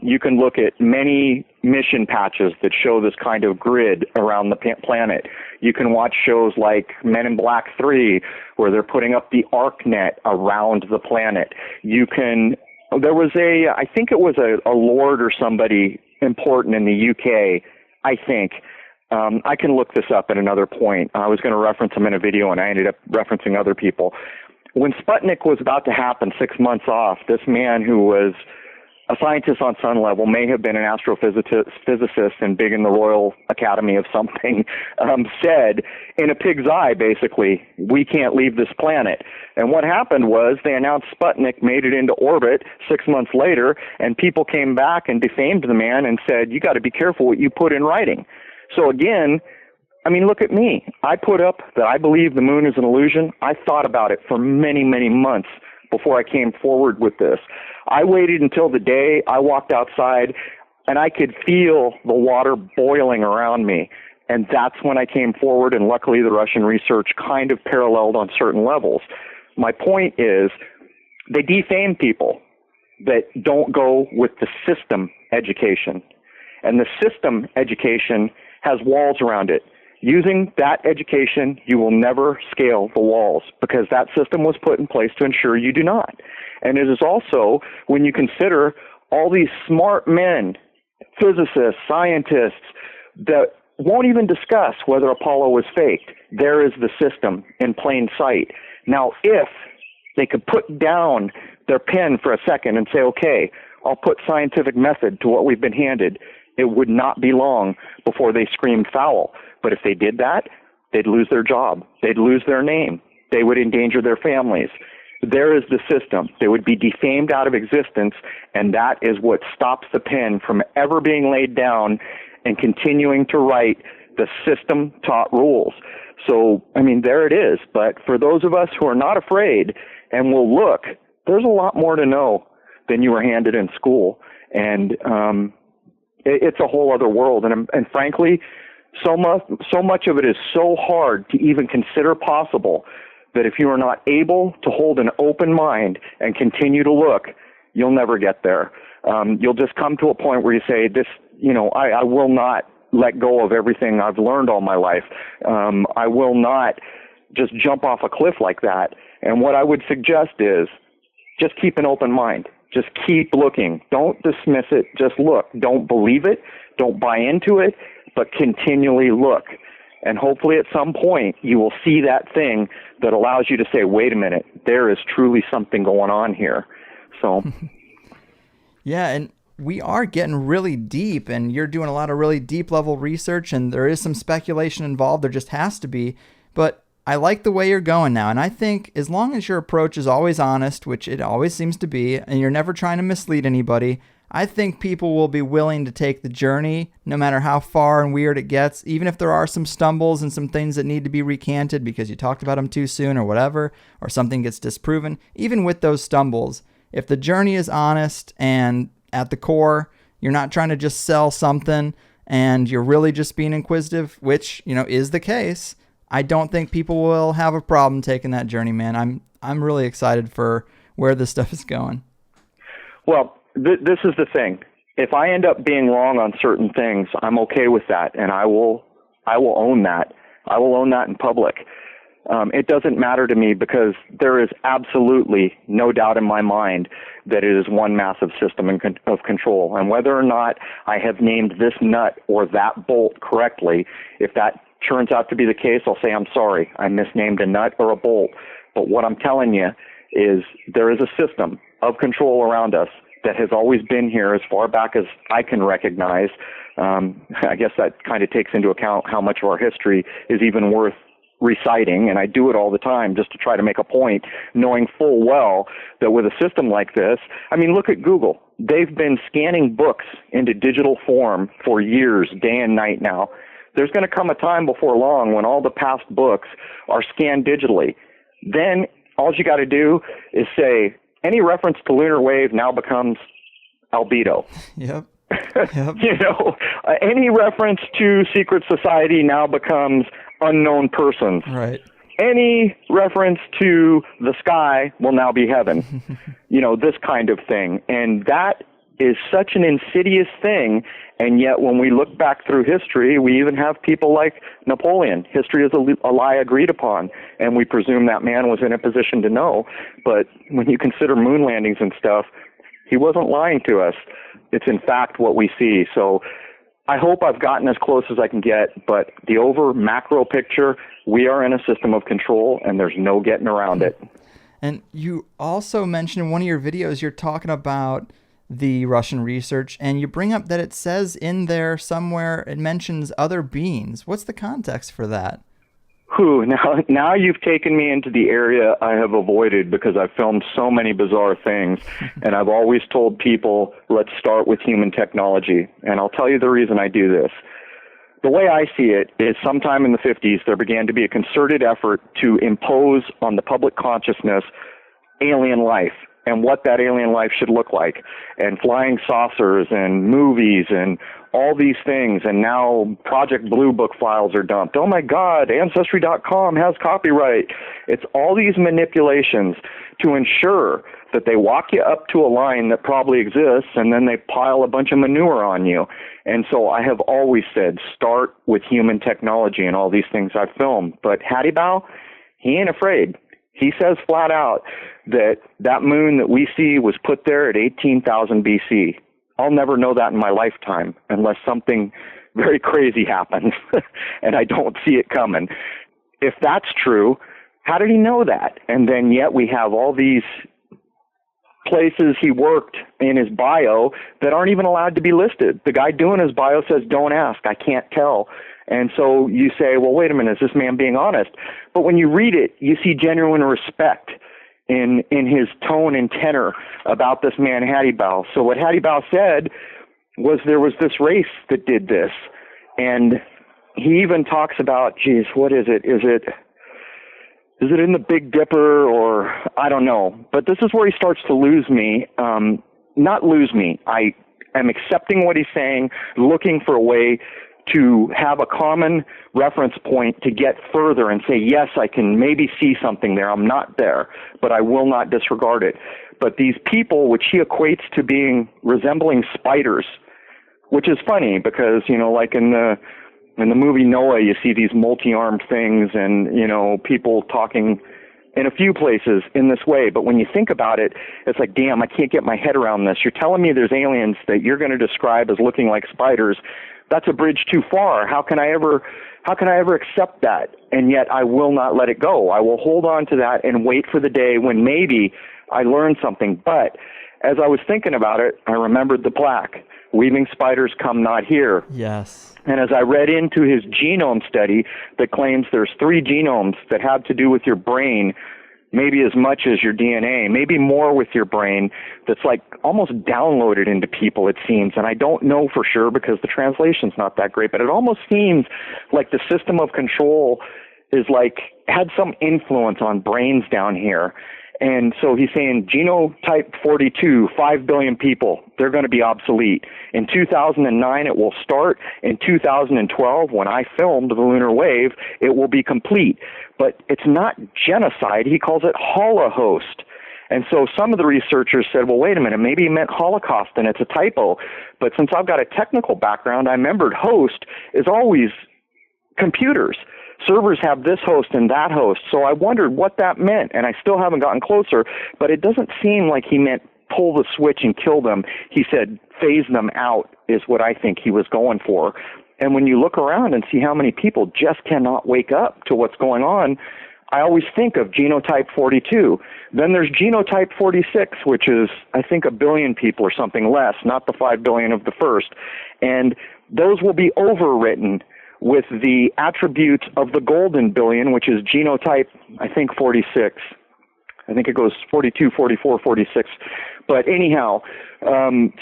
You can look at many mission patches that show this kind of grid around the planet. You can watch shows like Men in Black 3, where they're putting up the ArcNet around the planet. There was I think it was a lord or somebody important in the UK, I think. I can look this up at another point. I was going to reference him in a video, and I ended up referencing other people. When Sputnik was about to happen 6 months off, this man who was a scientist on sun level, may have been an astrophysicist and big in the Royal Academy of something, said in a pig's eye, basically, we can't leave this planet. And what happened was they announced Sputnik made it into orbit 6 months later, and people came back and defamed the man and said, you got to be careful what you put in writing. So again, I mean, look at me. I put up that I believe the moon is an illusion. I thought about it for many, many months before I came forward with this. I waited until the day I walked outside and I could feel the water boiling around me. And that's when I came forward, and luckily the Russian research kind of paralleled on certain levels. My point is they defame people that don't go with the system education. And the system education has walls around it. Using that education, you will never scale the walls because that system was put in place to ensure you do not. And it is also, when you consider all these smart men, physicists, scientists, that won't even discuss whether Apollo was faked, there is the system in plain sight. Now, if they could put down their pen for a second and say, okay, I'll put scientific method to what we've been handed, it would not be long before they screamed foul. But if they did that, they'd lose their job. They'd lose their name. They would endanger their families. There is the system. They would be defamed out of existence, and that is what stops the pen from ever being laid down and continuing to write the system-taught rules. So, I mean, there it is. But for those of us who are not afraid and will look, there's a lot more to know than you were handed in school. And it's a whole other world. And frankly, so much of it is so hard to even consider possible that if you are not able to hold an open mind and continue to look, you'll never get there. You'll just come to a point where you say, I will not let go of everything I've learned all my life. I will not just jump off a cliff like that. And what I would suggest is just keep an open mind. Just keep looking. Don't dismiss it. Just look. Don't believe it. Don't buy into it, but continually look. And hopefully at some point you will see that thing that allows you to say, wait a minute, there is truly something going on here. So. Yeah, and we are getting really deep, and you're doing a lot of really deep level research, and there is some speculation involved. There just has to be. But I like the way you're going now, and I think as long as your approach is always honest, which it always seems to be, and you're never trying to mislead anybody, I think people will be willing to take the journey no matter how far and weird it gets, even if there are some stumbles and some things that need to be recanted because you talked about them too soon or whatever, or something gets disproven. Even with those stumbles, if the journey is honest and at the core, you're not trying to just sell something and you're really just being inquisitive, which, is the case, I don't think people will have a problem taking that journey, man. I'm really excited for where this stuff is going. Well, this is the thing. If I end up being wrong on certain things, I'm okay with that, and I will own that. I will own that in public. It doesn't matter to me because there is absolutely no doubt in my mind that it is one massive system of control. And whether or not I have named this nut or that bolt correctly, if that turns out to be the case, I'll say I'm sorry. I misnamed a nut or a bolt. But what I'm telling you is there is a system of control around us that has always been here as far back as I can recognize. I guess that kind of takes into account how much of our history is even worth reciting, and I do it all the time just to try to make a point, knowing full well that with a system like this, I mean, look at Google. They've been scanning books into digital form for years, day and night now. There's going to come a time before long when all the past books are scanned digitally. Then all you got to do is say, any reference to lunar wave now becomes albedo. Yep. Any reference to secret society now becomes unknown persons. Right. Any reference to the sky will now be heaven. This kind of thing. And that is such an insidious thing. And yet when we look back through history, we even have people like Napoleon. History is a lie agreed upon, and we presume that man was in a position to know. But when you consider moon landings and stuff, he wasn't lying to us. It's in fact what we see. So I hope I've gotten as close as I can get, but the over macro picture, we are in a system of control, and there's no getting around it. And you also mentioned in one of your videos, you're talking about the Russian research, and you bring up that it says in there somewhere, it mentions other beings. What's the context for that? Now you've taken me into the area I have avoided because I've filmed so many bizarre things, and I've always told people, let's start with human technology. And I'll tell you the reason I do this. The way I see it is sometime in the 50s, there began to be a concerted effort to impose on the public consciousness alien life. and what that alien life should look like, and flying saucers and movies and all these things. And now Project Blue Book files are dumped. Oh my God, Ancestry.com has copyright. It's all these manipulations to ensure that they walk you up to a line that probably exists, and then they pile a bunch of manure on you. And so I have always said, start with human technology and all these things I've filmed. But Hattie Bow, he ain't afraid. He says flat out that that moon that we see was put there at 18,000 BC. I'll never know that in my lifetime unless something very crazy happens and I don't see it coming. If that's true, how did he know that? And then yet we have all these places he worked in his bio that aren't even allowed to be listed. The guy doing his bio says, don't ask, I can't tell. And so you say, well, wait a minute, is this man being honest? But when you read it, you see genuine respect in his tone and tenor about this man, Hattie Bow. So what Hattie Bow said was there was this race that did this. And he even talks about, geez, what is it? Is it in the Big Dipper, or I don't know. But this is where he starts to lose me. Not lose me. I am accepting what he's saying, looking for a way to have a common reference point to get further and say, yes, I can maybe see something there. I'm not there, but I will not disregard it. But these people, which he equates to being resembling spiders, which is funny because, you know, like in the movie Noah, you see these multi-armed things and, you know, people talking in a few places in this way. But when you think about it, it's like, damn, I can't get my head around this. You're telling me there's aliens that you're going to describe as looking like spiders. That's a bridge too far. How can I ever accept that? And yet I will not let it go. I will hold on to that and wait for the day when maybe I learn something. But as I was thinking about it, I remembered the plaque, "Weaving spiders come not here." Yes. And as I read into his genome study that claims there's 3 genomes that have to do with your brain, maybe as much as your DNA, maybe more with your brain, that's like almost downloaded into people, it seems. And I don't know for sure because the translation's not that great, but it almost seems like the system of control is like, had some influence on brains down here. And so he's saying genotype 42, 5 billion people, they're going to be obsolete. In 2009, it will start. In 2012, when I filmed the lunar wave, it will be complete. But it's not genocide. He calls it holocaust. And so some of the researchers said, well, wait a minute, maybe he meant Holocaust and it's a typo. But since I've got a technical background, I remembered host is always computers. Servers have this host and that host. So I wondered what that meant, and I still haven't gotten closer, but it doesn't seem like he meant pull the switch and kill them. He said phase them out is what I think he was going for. And when you look around and see how many people just cannot wake up to what's going on, I always think of genotype 42. Then there's genotype 46, which is, I think, 1 billion people or something less, not the 5 billion of the first. And those will be overwritten with the attributes of the golden billion, which is genotype, I think, 46. I think it goes 42, 44, 46. But anyhow,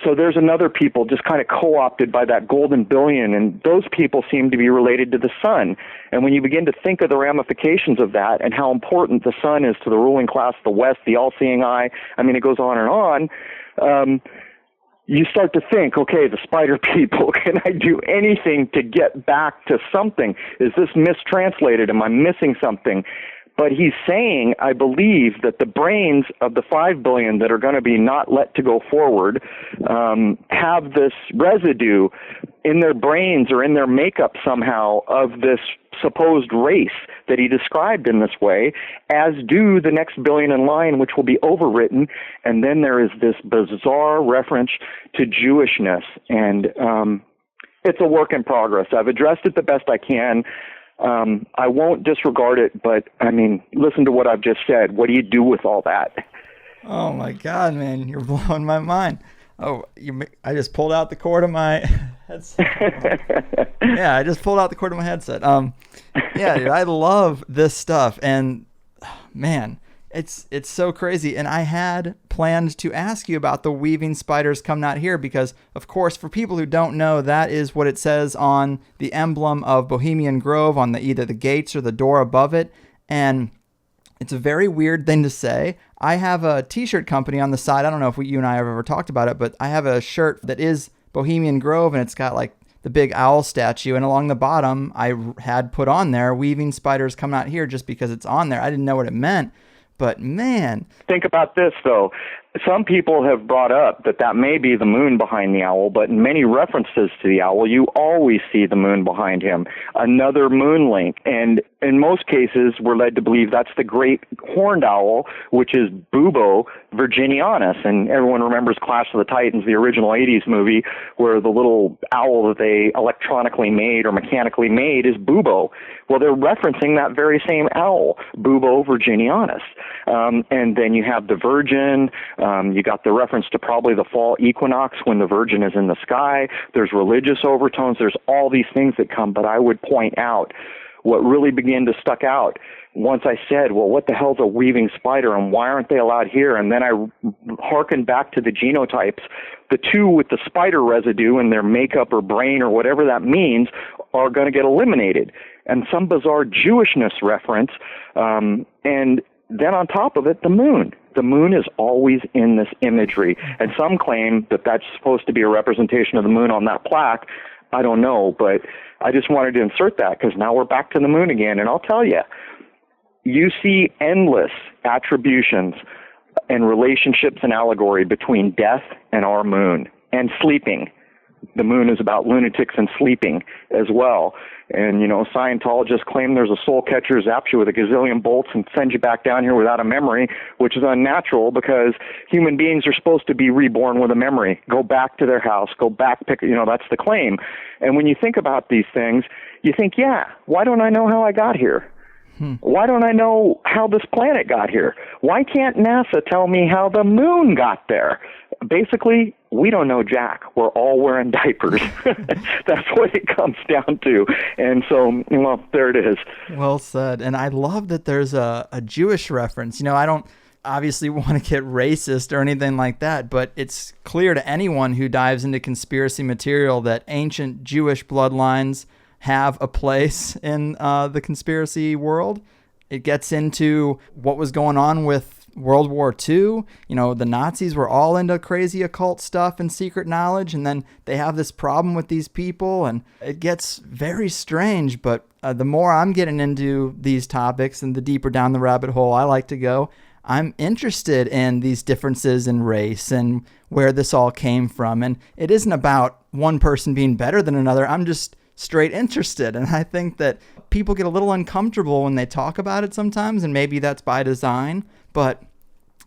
so there's another people just kind of co-opted by that golden billion, and those people seem to be related to the sun. And when you begin to think of the ramifications of that and how important the sun is to the ruling class, the West, the all-seeing eye, I mean, it goes on and on, you start to think, okay, the spider people, can I do anything to get back to something? Is this mistranslated? Am I missing something? But he's saying, I believe, that the brains of the 5 billion that are going to be not let to go forward have this residue in their brains or in their makeup somehow of this supposed race that he described in this way, as do the next billion in line, which will be overwritten. And then there is this bizarre reference to Jewishness. And it's a work in progress. I've addressed it the best I can. I won't disregard it, but, I mean, listen to what I've just said. What do you do with all that? Oh, my God, man. You're blowing my mind. Oh, I just pulled out the cord of my headset. Yeah, I just pulled out the cord of my headset. Yeah, dude, I love this stuff. And, man, it's so crazy. And I had planned to ask you about the weaving spiders come not here because, of course, for people who don't know, that is what it says on the emblem of Bohemian Grove on either the gates or the door above it. And It's a very weird thing to say. I have a t-shirt company on the side. I don't know if you and I have ever talked about it, but I have a shirt that is Bohemian Grove, and it's got like the big owl statue. And along the bottom, I had put on there, weaving spiders come out here, just because it's on there. I didn't know what it meant. But man. Think about this, though. Some people have brought up that may be the moon behind the owl, but in many references to the owl, you always see the moon behind him, another moon link. And in most cases, we're led to believe that's the great horned owl, which is Bubo virginianus. And everyone remembers Clash of the Titans, the original 80s movie, where the little owl that they electronically made or mechanically made is Bubo. Well, they're referencing that very same owl, Bubo virginianus. And then you have the Virgin. You got the reference to probably the fall equinox when the Virgin is in the sky. There's religious overtones. There's all these things that come. But I would point out what really began to stuck out once I said, well, what the hell's a weaving spider and why aren't they allowed here? And then I hearkened back to the genotypes. The two with the spider residue in their makeup or brain or whatever that means are going to get eliminated. And some bizarre Jewishness reference. And then on top of it, the moon. The moon is always in this imagery. And some claim that that's supposed to be a representation of the moon on that plaque. I don't know, but I just wanted to insert that because now we're back to the moon again. And I'll tell you, you see endless attributions and relationships and allegory between death and our moon and sleeping. The moon is about lunatics and sleeping as well. And, Scientologists claim there's a soul catcher who zaps you with a gazillion bolts and sends you back down here without a memory, which is unnatural because human beings are supposed to be reborn with a memory. Go back to their house, go back, that's the claim. And when you think about these things, you think, yeah, why don't I know how I got here? Why don't I know how this planet got here? Why can't NASA tell me how the moon got there? Basically, we don't know jack. We're all wearing diapers. That's what it comes down to. And so, there it is. Well said. And I love that there's a Jewish reference. I don't obviously want to get racist or anything like that, but it's clear to anyone who dives into conspiracy material that ancient Jewish bloodlines have a place in the conspiracy world. It gets into what was going on with World War II. The Nazis were all into crazy occult stuff and secret knowledge, and then they have this problem with these people, and it gets very strange. But the more I'm getting into these topics and the deeper down the rabbit hole I like to go, I'm interested in these differences in race and where this all came from. And it isn't about one person being better than another. I'm just straight interested. And I think that people get a little uncomfortable when they talk about it sometimes, and maybe that's by design, but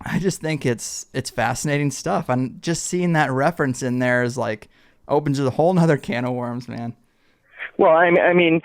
I just think it's fascinating stuff. And just seeing that reference in there is like opens a whole nother can of worms, man. Well, I mean,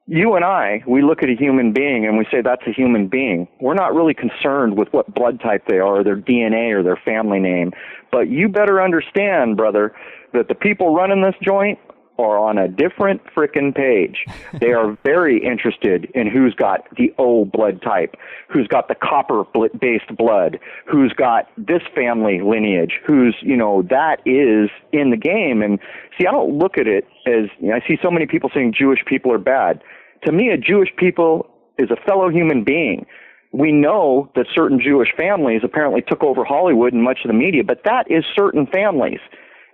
you and I, we look at a human being and we say that's a human being. We're not really concerned with what blood type they are, or their DNA, or their family name. But you better understand, brother, that the people running this joint are on a different frickin' page. They are very interested in who's got the O blood type, who's got the copper-based blood, who's got this family lineage, who's, that is in the game. And see, I don't look at it as, I see so many people saying Jewish people are bad. To me, a Jewish people is a fellow human being. We know that certain Jewish families apparently took over Hollywood and much of the media, but that is certain families.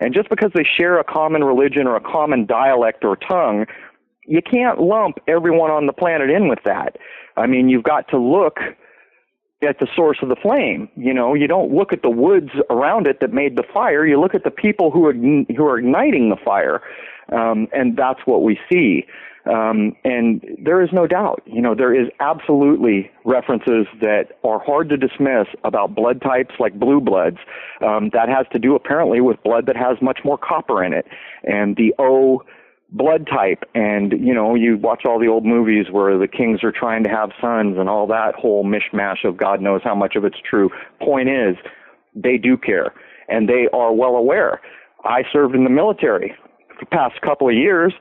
And just because they share a common religion or a common dialect or tongue, you can't lump everyone on the planet in with that. I mean, you've got to look at the source of the flame. You don't look at the woods around it that made the fire. You look at the people who are igniting the fire, and that's what we see. And there is no doubt, there is absolutely references that are hard to dismiss about blood types like blue bloods. That has to do apparently with blood that has much more copper in it, and the O blood type. And, you watch all the old movies where the kings are trying to have sons and all that whole mishmash of God knows how much of it's true. Point is, they do care, and they are well aware. I served in the military for the past couple of years.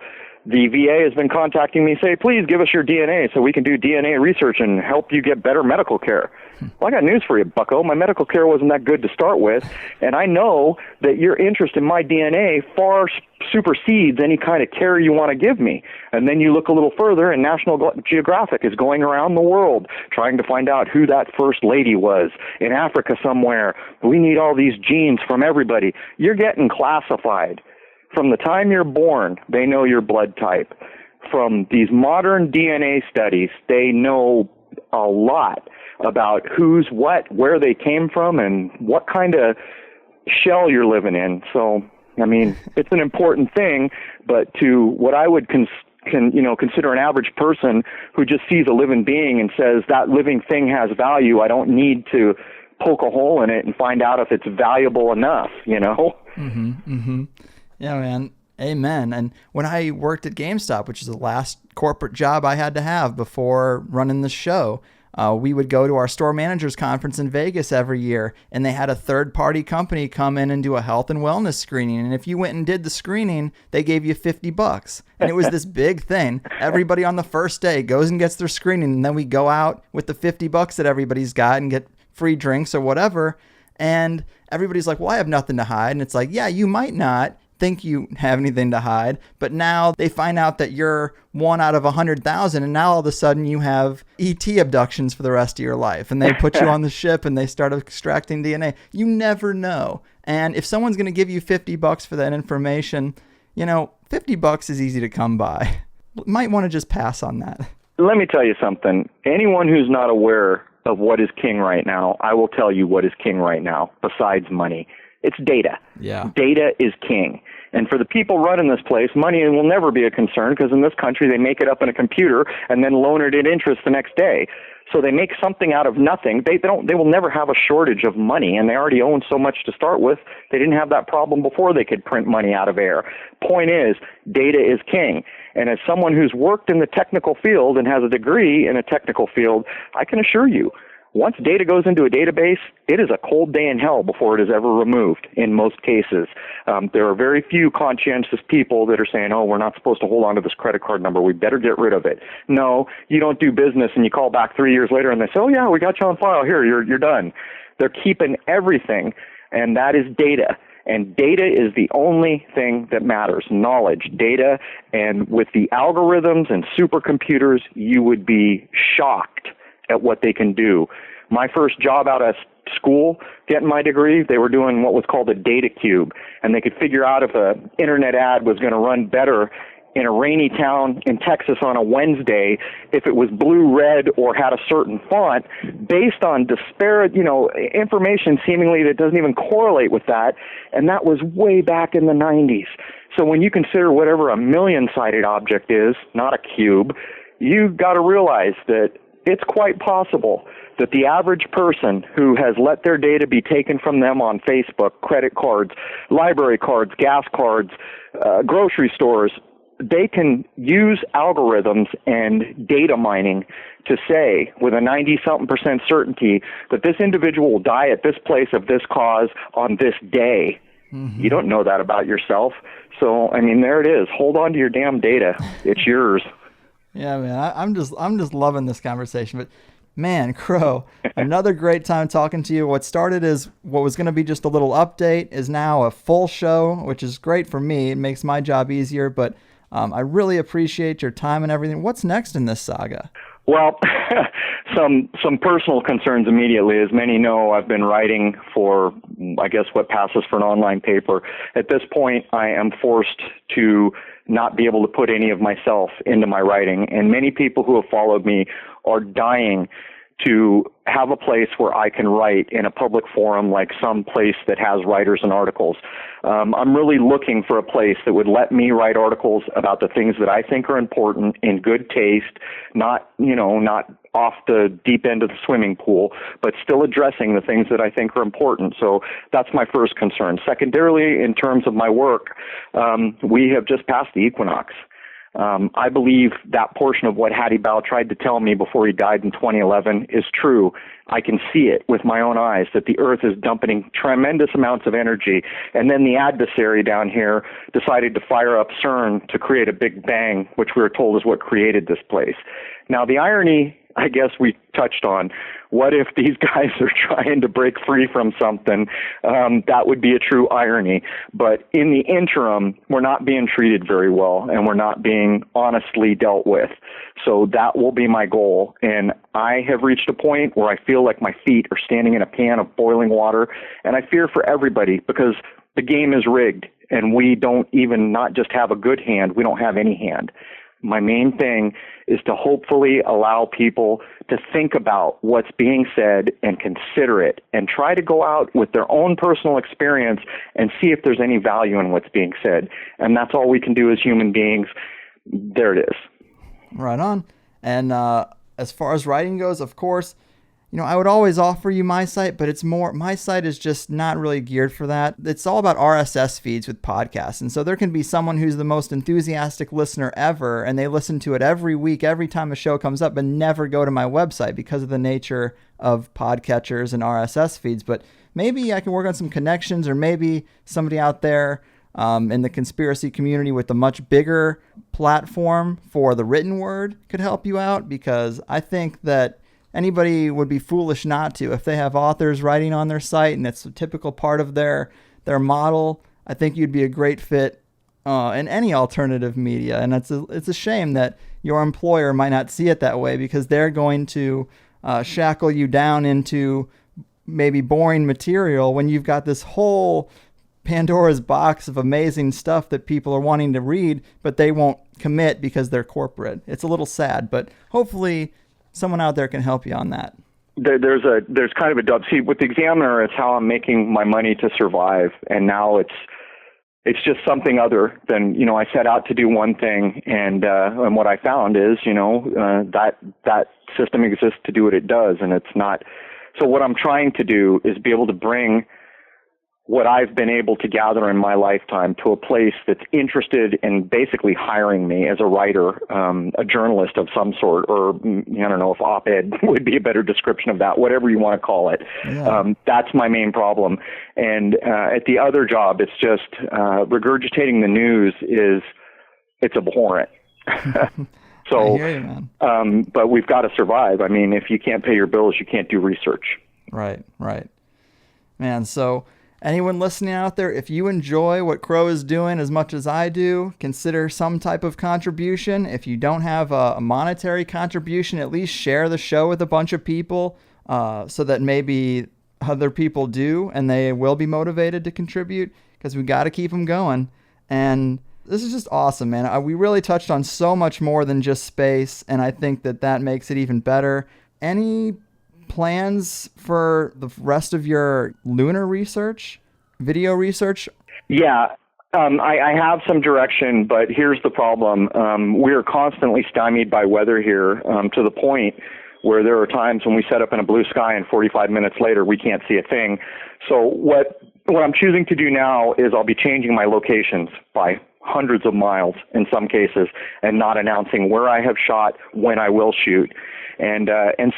The VA has been contacting me, say, please give us your DNA so we can do DNA research and help you get better medical care. Well, I got news for you, bucko. My medical care wasn't that good to start with, and I know that your interest in my DNA far supersedes any kind of care you want to give me. And then you look a little further, and National Geographic is going around the world trying to find out who that first lady was in Africa somewhere. We need all these genes from everybody. You're getting classified. From the time you're born, they know your blood type. From these modern DNA studies, they know a lot about who's what, where they came from, and what kind of shell you're living in. So, I mean, it's an important thing, but to what I would consider an average person who just sees a living being and says that living thing has value, I don't need to poke a hole in it and find out if it's valuable enough, Mm-hmm, mm-hmm. Yeah, man. Amen. And when I worked at GameStop, which is the last corporate job I had to have before running the show, we would go to our store managers conference in Vegas every year, and they had a third-party company come in and do a health and wellness screening. And if you went and did the screening, they gave you $50. And it was this big thing. Everybody on the first day goes and gets their screening, and then we go out with the $50 that everybody's got and get free drinks or whatever. And everybody's like, well, I have nothing to hide. And it's like, yeah, you might not think you have anything to hide, but now they find out that you're 1 out of 100,000, and now all of a sudden you have ET abductions for the rest of your life, and they put you on the ship and they start extracting DNA. You never know. And if someone's going to give you $50 for that information, $50 is easy to come by. Might want to just pass on that. Let me tell you something. Anyone who's not aware of what is king right now, I will tell you what is king right now, besides money. It's data. Yeah. Data is king. And for the people running this place, money will never be a concern, because in this country they make it up in a computer and then loan it at interest the next day. So they make something out of nothing. They will never have a shortage of money, and they already own so much to start with. They didn't have that problem before they could print money out of air. Point is, data is king. And as someone who's worked in the technical field and has a degree in a technical field, I can assure you, once data goes into a database, it is a cold day in hell before it is ever removed in most cases. There are very few conscientious people that are saying, oh, we're not supposed to hold on to this credit card number. We better get rid of it. No, you don't do business and you call back 3 years later and they say, oh, yeah, we got you on file. Here, you're done. They're keeping everything, and that is data. And data is the only thing that matters, knowledge, data. And with the algorithms and supercomputers, you would be shocked at what they can do. My first job out of school, getting my degree, they were doing what was called a data cube, and they could figure out if an internet ad was going to run better in a rainy town in Texas on a Wednesday if it was blue, red, or had a certain font based on disparate, information seemingly that doesn't even correlate with that. And that was way back in the 90s. So when you consider whatever a million-sided object is, not a cube, you've got to realize that it's quite possible that the average person who has let their data be taken from them on Facebook, credit cards, library cards, gas cards, grocery stores, they can use algorithms and data mining to say with a 90-something% certainty that this individual will die at this place of this cause on this day. Mm-hmm. You don't know that about yourself. So, there it is. Hold on to your damn data. It's yours. Yeah, man, I'm just loving this conversation. But man, Crow, another great time talking to you. What started as what was going to be just a little update is now a full show, which is great for me. It makes my job easier, but I really appreciate your time and everything. What's next in this saga? Well, some personal concerns immediately. As many know, I've been writing for, I guess, what passes for an online paper. At this point, I am forced to not be able to put any of myself into my writing. And many people who have followed me are dying to have a place where I can write in a public forum, like some place that has writers and articles. I'm really looking for a place that would let me write articles about the things that I think are important in good taste, not off the deep end of the swimming pool, but still addressing the things that I think are important. So that's my first concern. Secondarily, in terms of my work, we have just passed the equinox. I believe that portion of what Hattie Bow tried to tell me before he died in 2011 is true. I can see it with my own eyes, that the Earth is dumping tremendous amounts of energy. And then the adversary down here decided to fire up CERN to create a big bang, which we were told is what created this place. Now, the irony, I guess we touched on, what if these guys are trying to break free from something? That would be a true irony. But in the interim, we're not being treated very well, and we're not being honestly dealt with. So that will be my goal. And I have reached a point where I feel like my feet are standing in a pan of boiling water, and I fear for everybody because the game is rigged, and we don't even not just have a good hand, we don't have any hand. My main thing is to hopefully allow people to think about what's being said and consider it and try to go out with their own personal experience and see if there's any value in what's being said. And that's all we can do as human beings. There it is. Right on. And as far as writing goes, of course, I would always offer you my site, but my site is just not really geared for that. It's all about RSS feeds with podcasts. And so there can be someone who's the most enthusiastic listener ever, and they listen to it every week, every time a show comes up, but never go to my website because of the nature of podcatchers and RSS feeds. But maybe I can work on some connections, or maybe somebody out there in the conspiracy community with a much bigger platform for the written word could help you out, because I think that anybody would be foolish not to. If they have authors writing on their site and it's a typical part of their model, I think you'd be a great fit in any alternative media. And it's a shame that your employer might not see it that way, because they're going to shackle you down into maybe boring material when you've got this whole Pandora's box of amazing stuff that people are wanting to read, but they won't commit because they're corporate. It's a little sad, but hopefully someone out there can help you on that. There's kind of a dub. See, with the Examiner, it's how I'm making my money to survive, and now it's just something other than, I set out to do one thing, and what I found is, that system exists to do what it does, and it's not. So what I'm trying to do is be able to bring what I've been able to gather in my lifetime to a place that's interested in basically hiring me as a writer, a journalist of some sort, or I don't know if op-ed would be a better description of that, whatever you want to call it. Yeah. That's my main problem. And at the other job, it's just regurgitating the news it's abhorrent. So, I hear you, man. But we've got to survive. I mean, if you can't pay your bills, you can't do research. Right. Man, so anyone listening out there, if you enjoy what Crow is doing as much as I do, consider some type of contribution. If you don't have a monetary contribution, at least share the show with a bunch of people so that maybe other people do, and they will be motivated to contribute, because we got to keep them going. And this is just awesome, man. We really touched on so much more than just space, and I think that makes it even better. Any plans for the rest of your lunar research, video research? Yeah, I have some direction, but here's the problem. We're constantly stymied by weather here, to the point where there are times when we set up in a blue sky and 45 minutes later we can't see a thing. So what I'm choosing to do now is I'll be changing my locations by hundreds of miles in some cases, and not announcing where I have shot, when I will shoot, and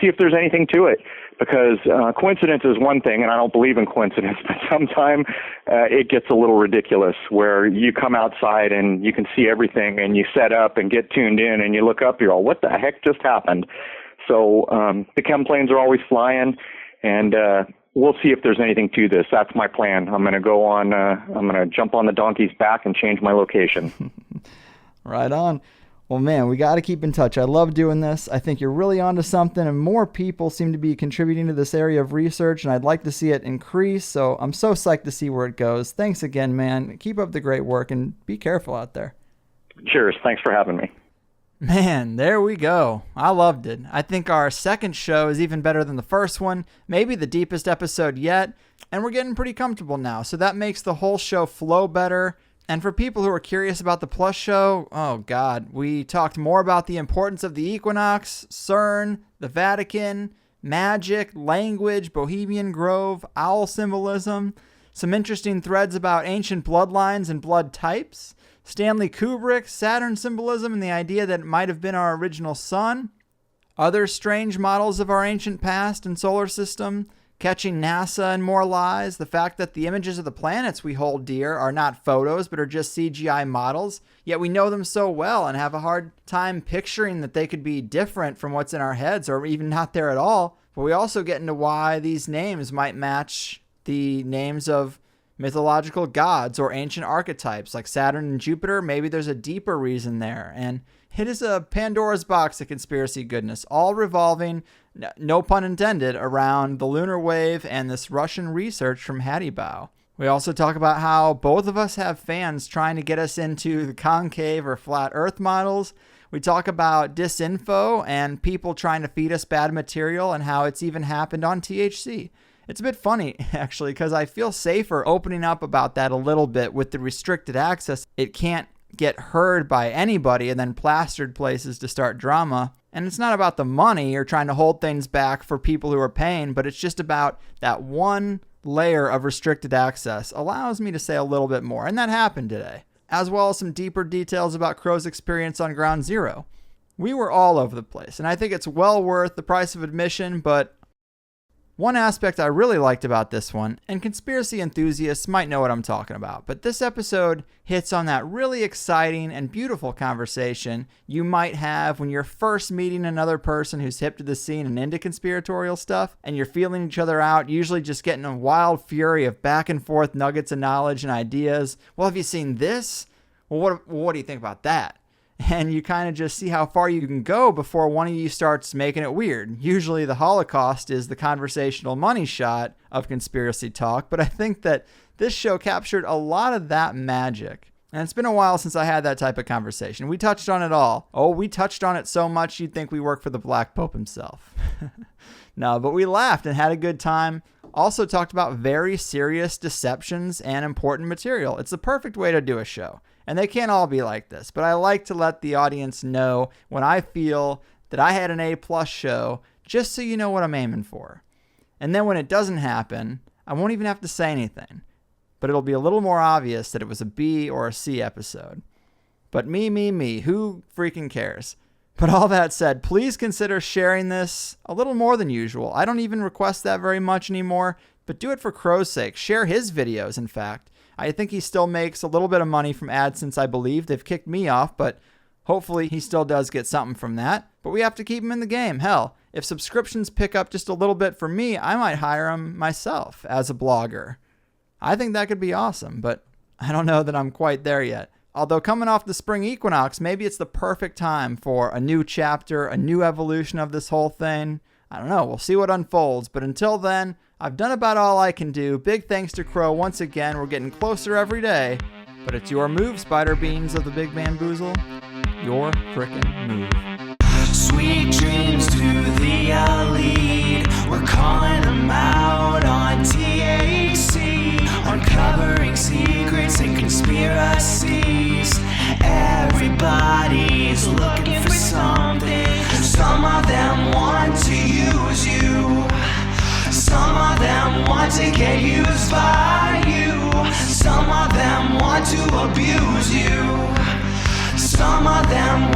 see if there's anything to it. Because coincidence is one thing, and I don't believe in coincidence, but sometimes it gets a little ridiculous where you come outside and you can see everything, and you set up and get tuned in, and you look up, you're all, what the heck just happened? So the chem planes are always flying, and we'll see if there's anything to this. That's my plan. I'm going to jump on the donkey's back and change my location. Right on. Well, man, we got to keep in touch. I love doing this. I think you're really onto something, and more people seem to be contributing to this area of research, and I'd like to see it increase. So I'm so psyched to see where it goes. Thanks again, man. Keep up the great work, and be careful out there. Cheers. Thanks for having me. Man, there we go. I loved it. I think our second show is even better than the first one, maybe the deepest episode yet, and we're getting pretty comfortable now, so that makes the whole show flow better. And for people who are curious about the Plus show, oh God, we talked more about the importance of the equinox, CERN, the Vatican, Magick, language, Bohemian Grove, owl symbolism, some interesting threads about ancient bloodlines and blood types, Stanley Kubrick, Saturn symbolism, and the idea that it might have been our original sun. Other strange models of our ancient past and solar system. Catching NASA and more lies. The fact that the images of the planets we hold dear are not photos, but are just CGI models. Yet we know them so well and have a hard time picturing that they could be different from what's in our heads or even not there at all. But we also get into why these names might match the names of mythological gods or ancient archetypes like Saturn and Jupiter. Maybe there's a deeper reason there. And it is a Pandora's box of conspiracy goodness, all revolving, no pun intended, around the lunar wave and this Russian research from Hattibau. We also talk about how both of us have fans trying to get us into the concave or flat earth models. We talk about disinfo and people trying to feed us bad material and how it's even happened on THC. It's a bit funny, actually, because I feel safer opening up about that a little bit with the restricted access. It can't get heard by anybody and then plastered places to start drama. And it's not about the money or trying to hold things back for people who are paying, but it's just about that one layer of restricted access allows me to say a little bit more. And that happened today, as well as some deeper details about Crrow's experience on Ground Zero. We were all over the place, and I think it's well worth the price of admission, but one aspect I really liked about this one, and conspiracy enthusiasts might know what I'm talking about, but this episode hits on that really exciting and beautiful conversation you might have when you're first meeting another person who's hip to the scene and into conspiratorial stuff, and you're feeling each other out, usually just getting a wild fury of back and forth nuggets of knowledge and ideas. Well, have you seen this? Well, what do you think about that? And you kind of just see how far you can go before one of you starts making it weird. Usually the Holocaust is the conversational money shot of conspiracy talk, but I think that this show captured a lot of that magic. And it's been a while since I had that type of conversation. We touched on it all. Oh, we touched on it so much you'd think we work for the Black Pope himself. No, but we laughed and had a good time. Also talked about very serious deceptions and important material. It's the perfect way to do a show. And they can't all be like this, but I like to let the audience know when I feel that I had an A+ show, just so you know what I'm aiming for. And then when it doesn't happen, I won't even have to say anything, but it'll be a little more obvious that it was a B or a C episode. But me, who freaking cares? But all that said, please consider sharing this a little more than usual. I don't even request that very much anymore, but do it for Crrow's sake. Share his videos, in fact. I think he still makes a little bit of money from AdSense, I believe. They've kicked me off, but hopefully he still does get something from that. But we have to keep him in the game. Hell, if subscriptions pick up just a little bit for me, I might hire him myself as a blogger. I think that could be awesome, but I don't know that I'm quite there yet. Although coming off the spring equinox, maybe it's the perfect time for a new chapter, a new evolution of this whole thing. I don't know. We'll see what unfolds. But until then, I've done about all I can do. Big thanks to Crrow once again. We're getting closer every day. But it's your move, Spider Beans of the Big Bamboozle. Your frickin' move. Sweet dreams to the elite. We're calling them out on THC. Uncovering secrets and conspiracies. Everybody's looking for something. Some of them want to use you. Some of them want to get used by you. Some of them want to abuse you. Some of them